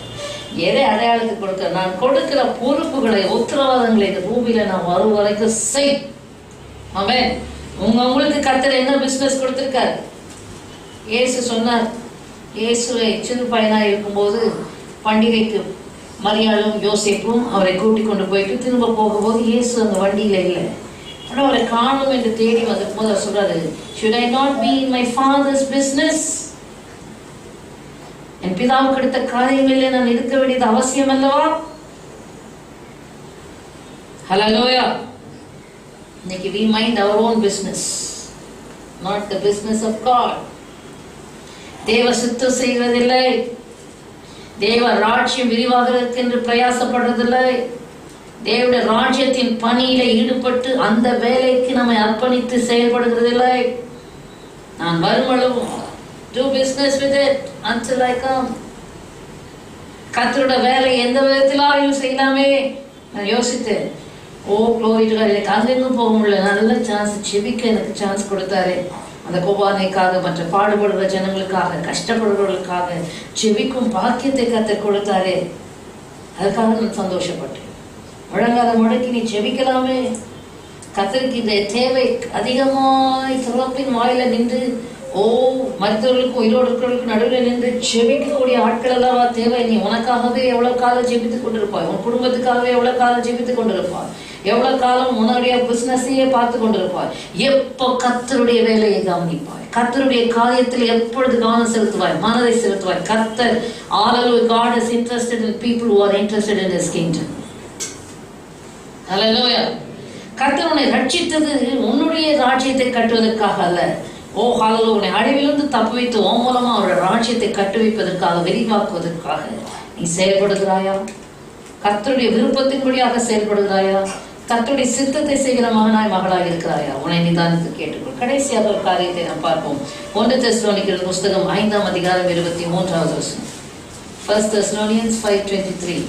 எதை அடையாளத்துக்கு கொடுக்க, நான் கொடுக்கிற பொறுப்புகளை, உத்தரவாதங்களை இந்த பூமியில நான் வரும் வரைக்கும் செய். ஆமென். உங்களுக்கு கர்த்தர் என்ன பிசினஸ் கொடுத்திருக்காரு? இயேசு சொன்னார். இயேசுவை சிறு பையனாக இருக்கும்போது பண்டிகைக்கு மரியாளும் யோசேப்பும் அவரை கூட்டிக் கொண்டு போயிட்டு திரும்ப போகும்போது இயேசு அந்த வண்டியில இல்லை. ஆனால் அவரை காணும் என்று தேடி வந்த போது அவர் சொல்றாரு, should I not be in my father's business? என் பிதாவுக்கு அடுத்த காரியங்களிலே நான் இருக்க வேண்டியது அவசியம் அல்லவா? ஹல்லேலூயா. இன்னைக்கு we mind our own business. not the business of God. தேவ சித்தம் செய்வதில்லை, தேவ ராஜ்யம் விரிவாகிறதுக்கு என்று பிரயாசப்படுறதில்லை, தேவனுடைய ராஜ்யத்தின் பணியில ஈடுபட்டு அந்த வேலைக்கு நம்மை அர்ப்பணித்து செயல்படுகிறதில்லை. நான் வருமளவும் do business with it until I come. கர்த்தருடைய வேலை எந்த விதத்திலும் செய்யலாமே. நான் யோசித்தேன், ஓ glory to God, எனக்கு அங்கெங்கும் போக முடியல, நல்ல சான்ஸ், செபிக்க எனக்கு சான்ஸ் கொடுத்தாரு. அந்த கோபானைக்காக, மற்ற பாடுபடுகிற ஜனங்களுக்காக, கஷ்டப்படுறவர்களுக்காக செபிக்கும் பாக்கியத்தை கர்த்தர் கொடுத்தாரு. அதுக்காக நான் சந்தோஷப்பட்டேன். முழங்கால முடக்கி நீ செபிக்கலாமே. கர்த்தருக்கு இந்த தேவை அதிகமாய் திறப்பின் வாயில நின்று, ஓ மற்றவர்களுக்கு உயிரோடு இருக்கிறவர்களுக்கு நடுவில் நின்று செபிக்கக்கூடிய ஆட்கள் அல்லவா தேவை. நீ உனக்காகவே எவ்வளவு காலம் ஜெபித்துக் கொண்டிருப்பாய், உன் குடும்பத்துக்காகவே எவ்வளவு காலம் ஜெபித்துக் கொண்டிருப்பாய், எவ்வளவு காலம் உன்னுடைய பிசினஸையே பார்த்து கொண்டிருப்பாய், எப்போ கர்த்தருடைய வேலையை கவனிப்பாய், கர்த்தருடைய காரியத்தில் எப்பொழுது கவனம் செலுத்துவாய், மனதை செலுத்துவாய். கர்த்தர், hallelujah, God is interested in people who are interested in his kingdom. Hallelujah. கர்த்தர் உன்னை ரட்சித்தது உன்னுடைய ராஜ்யத்தை கட்டுவதற்காக அல்ல. ஓ ஹalleluya, உன்னை அழிவிலிருந்து தப்பு வைத்து உன் மூலமா அவருடைய ராஜ்யத்தை கட்டுவிப்பதற்காக, விரிவாக்குவதற்காக நீ செயல்படுகிறாயா? கர்த்தருடைய விருப்பத்தின்படியாக செயல்படுகிறாயா? கர்த்தருடைய சித்தத்தை செய்கிற மகனாய் மகளாக இருக்கிறாயா? உன்னை நிதானித்து கேட்டுக்கொள். கடைசியாக ஒரு காரியத்தை நாம் பார்ப்போம். 1 தெசலோனிக்கேயர் புஸ்தகம் 5ஆம் அதிகாரம் 23வது வசனம். 1 Thessalonians 5:23.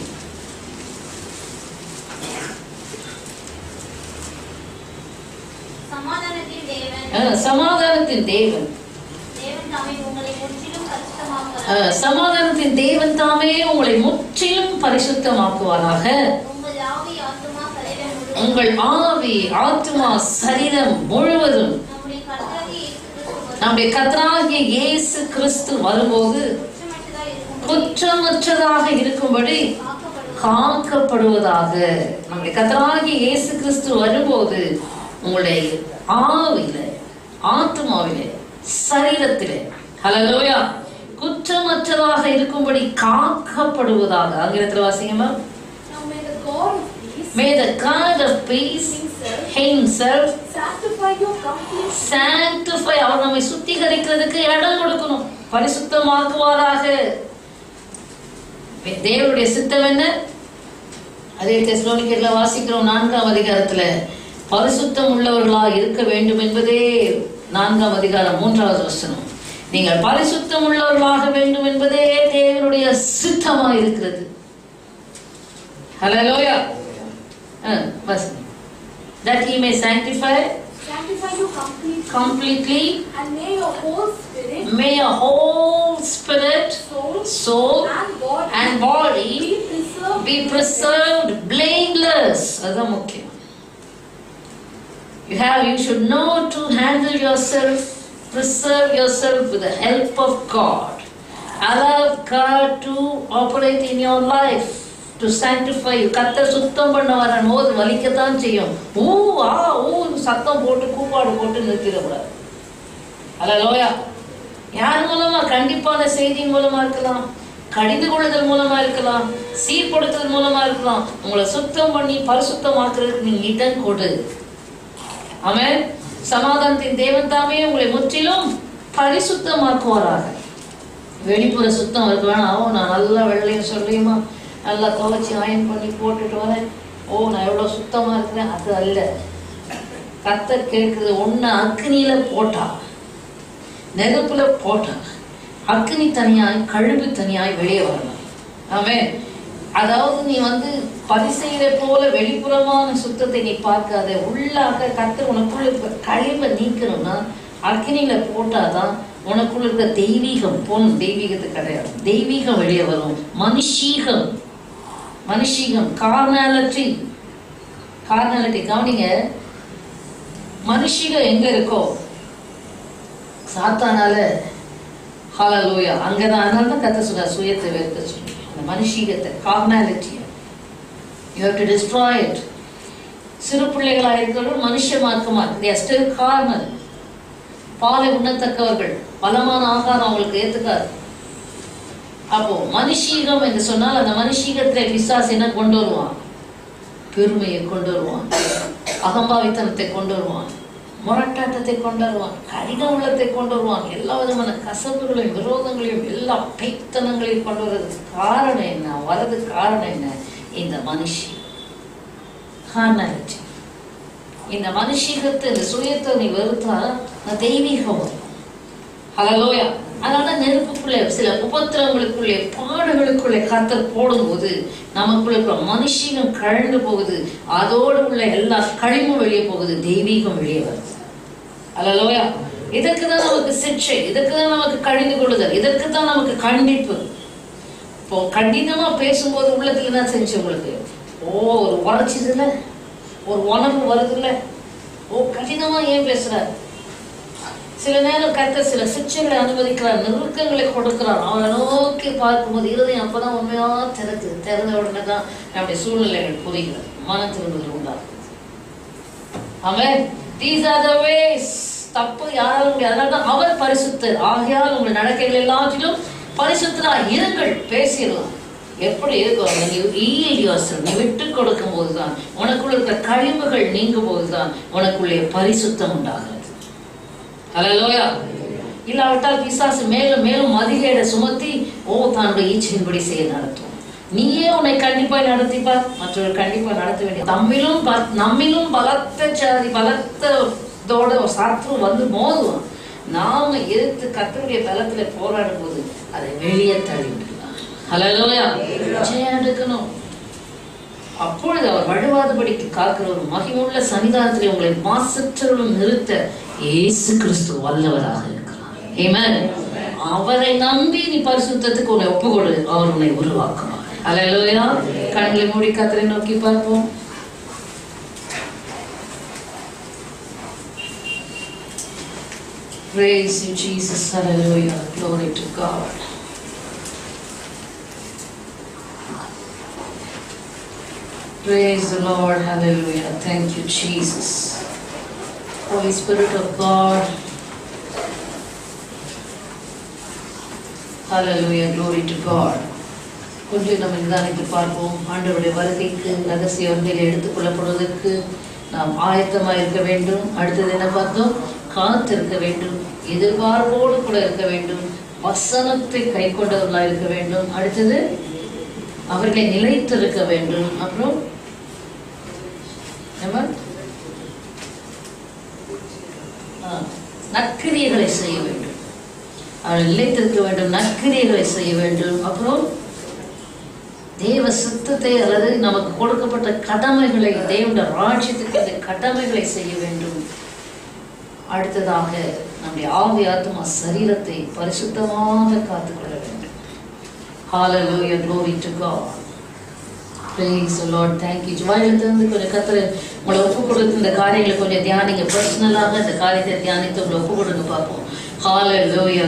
சமாதானத்தின் தேவன், சமாதானத்தின் தேவன் தாமே உங்களை முற்றிலும் பரிசுத்தமாக்குவாராக. உங்கள் ஆவி, ஆத்துமா, சரீரம் முழுவதும் நம்முடைய கர்த்தராகிய இயேசு கிறிஸ்து வரும்போது குற்றமற்றதாக இருக்கும்படி காக்கப்படுவதாக. நம்முடைய கர்த்தராகிய இயேசு கிறிஸ்து வரும்போது உங்களுடைய ஆவியில, ஆத்துமாவிலே, சரீரத்திலே, ஹல்லேலூயா, குற்றமற்றதாக இருக்கும்படி காக்கப்படுவதாக. ஆங்கிலத்தில் வாசிங்கம்மா. May the God of peace himself sanctify, அவர் நம்மை சுத்திகரிக்கிறதுக்கு இடம் கொடுக்கணும், பரிசுத்தமாக்குவாராக. தேவனுடைய சித்தம் என்ன? அதே தெசலோனிக்கேயர்ல வாசிக்கிறோம் 4ஆம் அதிகாரத்துல, பரிசுத்தம் உள்ளவர்களா இருக்க வேண்டும் என்பதே 4ஆம் அதிகாரம் 3வது வசனம். நீங்கள் பரிசுத்தம் உள்ளவர்களாக வேண்டும் என்பதே தேவனுடைய சித்தமா இருக்கிறது. ஹல்லேலூயா. That he may sanctify you completely, and may your whole spirit, soul and body be preserved blameless. அதுதான் முக்கியம். You should know to handle yourself, preserve yourself with the help of God. Allow God to operate in your life, to sanctify you. கர்த்தர் சுத்தம் பண்ண வரும்போது வலிக்கத்தான் செய்யும். சத்தம் போட்டு கூப்பாடு போட்டு நிறுத்திடக்கூடாது. ஹல்லேலூயா. யார் மூலமா? கண்டிப்பான செய்தியின் மூலமா இருக்கலாம், கடிந்து கொள்ளுதல் மூலமா இருக்கலாம், சீர்படுத்துதல் மூலமா இருக்கலாம். உங்களை சுத்தம் பண்ணி பரிசுத்தமாக்குறதுக்கு நீ இடம் கொடு. ஆமென். சமாதானத்தின் தேவன் தாமே உங்களை முற்றிலும் பரிசுத்தமாக்குவாராக. வெளிப்புற சுத்தம் இருக்க வேணாம். நான் நல்லா வெள்ளையும் சொல்லியுமா நல்லா துவைச்சி அயன் பண்ணி போட்டுட்டு வரேன், ஓ நான் எவ்வளோ சுத்தமா இருக்கிறேன், அது அல்ல. கர்த்தர் கேட்குறது, ஒன்று அக்னியில போட்டா, நெருப்புல போட்டா, அக்னி தனியாய் கழுவு தனியாய் வெளியே வரலாம். ஆமென். அதாவது நீ பரிசெயரை போல வெளிப்புறமான சுத்தத்தை நீ பார்க்காத, உள்ளாக கர்த்தர் உனக்குள்ள கழிவை நீக்கணும்னா அக்னியில போட்டாதான் உனக்குள்ள இருக்க தெய்வீகம், பொன் தெய்வீகத்துக்கு கிடையாது, தெய்வீகம் வெளியே வரும். மனுஷீகம் கார்னாலிட்டி கவனிங்க. மனுஷீகம் எங்க இருக்கோ சாத்தானால, ஹல்லேலூயா, அங்கதான். அதனால தான் கர்த்தர் சொல்றார், சுயத்தை வெறுக்க சொல்லி. அந்த மனுஷீகத்தை, கார்னாலிட்டியை you have to destroy it. சிறு பிள்ளைகளாக இருக்கிறவர்கள் மனுஷ மார்க்கமா, they are still carnal. பாலை உண்ணத்தக்கவர்கள், பலமான ஆகாரம் அவங்களுக்கு ஏத்துக்காது. அப்போ மனுஷீகம் என்று சொன்னால் அந்த மனுஷீகத்திலே பிசாசு என்ன கொண்டு வருவான்? பெருமையை கொண்டு வருவான், அகம்பாவித்தனத்தை கொண்டு வருவான், முரட்டாட்டத்தை கொண்டு வருவான், கடின உள்ளத்தை கொண்டு வருவான், எல்லா விதமான கசப்புகளையும் விரோதங்களையும் எல்லா பைத்தனங்களையும் கொண்டு வர்றது காரணம் என்ன? வரது காரணம் என்ன? இந்த மனுஷி காரணம். இந்த மனுஷிகத்தை, இந்த சுயத்தை நீ வெறுத்தா தெய்வீகம் வரும். ஹல்லேலூயா. அதனால நெருப்புக்குள்ளே, சில உபத்திரங்களுக்குள்ளே, பாடுகளுக்குள்ளே கர்த்தர் போடும்போது நமக்குள்ள இருக்கிற மனுஷிகம் கழண்டு போகுது, அதோடு உள்ள எல்லா களிமும் வெளியே போகுது, தெய்வீகம் வெளியே வருது. ஹல்லேலூயா. இதற்குதான் நமக்கு சிக்ஷை, இதற்குதான் நமக்கு கடிந்து கொள்ளுதல், இதற்குதான் நமக்கு கண்டிப்பு. இப்போ கடினமா பேசும்போது உள்ளத்துல என்ன செஞ்சு உங்களுக்கு ஒரு உரைச்சிது இல்லை, ஒரு உணர்வு வருது இல்லை, கடினமா ஏன் பேசுற? சில நேரம் கர்த்தர் சில சிக்ஷைகளை அனுமதிக்கிறார், நெருக்கங்களை கொடுக்கிறார். அவனை நோக்கி பார்க்கும்போது இருதயம் அப்பதான் உண்மையா திறந்த உடனே தான் நம்முடைய சூழ்நிலைகள் புரிகிறது, மன திரும்புதல் உண்டாகும். ஆமென். These are the ways. தப்பு யாராலும் முடியாது. அதனால்தான் அவர் பரிசுத்தர் ஆகையால் உங்கள் நடக்கைகள் எல்லாத்திலும் பரிசுத்தரா இருங்கள். பேசிடலாம். எப்படி இருக்கும்? நீ விட்டு கொடுக்கும் போதுதான், உனக்குள்ள இருக்கிற கழிவுகள் நீங்கும் போதுதான் உனக்குள்ளே பரிசுத்தம் உண்டாகிறது. ஹல்லேலூயா. இல்லாவிட்டால் பிசாசு மேலும் மேலும் மதிகேட சுமத்தி தன்னுடைய ஈச்சையின்படி செய்ய நடத்தும். நீயே உன்னை கண்டிப்பாய் நடத்திப்பார், மற்றவர்கள் கண்டிப்பா நடத்த வேண்டிய. நம்மிலும் பலத்த சாதி பலத்தோட சத்ரு வந்து மோதுவான். நாம எதிர்த்து கர்த்தருடைய தலத்துல போராடும் போது அதை வெளியே தள்ளிவிடலாம். ஹல்லேலூயா. ஜெயம் எடுக்கணும். அப்பொழுது அவர் வழுவாதபடிக்கு காக்கிற ஒரு மகிமுள்ள சன்னிதானத்திலே உங்களை மாசற்றவர்களும் நிறுத்த இயேசு கிறிஸ்து வல்லவராக இருக்கிறார். ஆமென். அவரை நம்பி நீ பரிசுத்தத்துக்கு உன்னை ஒப்புக்கொடு, அவர் உன்னை உருவாக்குவார். ஹல்லேலூயா. கண்களை மூடி கர்த்தரை நோக்கி பார்ப்போம். Praise you, Jesus. Hallelujah. Glory to God. Praise the Lord. Hallelujah. Thank you, Jesus. Holy Spirit of God. Hallelujah. Glory to God. கொஞ்சம் நம்ம நிதானித்து பார்ப்போம். ஆண்டவருடைய வருகைக்கு ரகசிய வந்தியில் எடுத்துக்கொள்ளப்படுவதற்கு நாம் ஆயத்தமாக இருக்க வேண்டும். அடுத்தது என்ன பார்த்தோம்? காத்திருக்க வேண்டும், எதிர்பார்ப்போடு கூட இருக்க வேண்டும், வசனத்தை கை கொண்டவர்களாக இருக்க வேண்டும். அடுத்தது அவர்களை நிலைத்திருக்க வேண்டும். அப்புறம் நற்கிரியைகளை செய்ய வேண்டும். அவர்கள் நிலைத்திருக்க வேண்டும், நற்கிரியைகளை செய்ய வேண்டும். அப்புறம் தேவ சித்தத்தை அல்லது நமக்கு கொடுக்கப்பட்ட கடமைகளை, தேவனுடைய ராஜ்யத்துக்கு அந்த கடமைகளை செய்ய வேண்டும். அடுத்ததாக நம்முடைய ஆவி ஆத்மா சரீரத்தை பரிசுத்தமாக காத்துக்கொள்ள வேண்டும். Hallelujah. Glory to God. Praise the Lord. Thank you. ஜுவாயிலிருந்து கொஞ்சம் கர்த்தரை உங்களை ஒப்பு கொடுத்து இந்த காரியங்களை கொஞ்சம் தியானிங்க. பர்சனலாக இந்த காரியத்தை தியானித்து உங்களை ஒப்பு கொடுங்க பார்ப்போம். Hallelujah.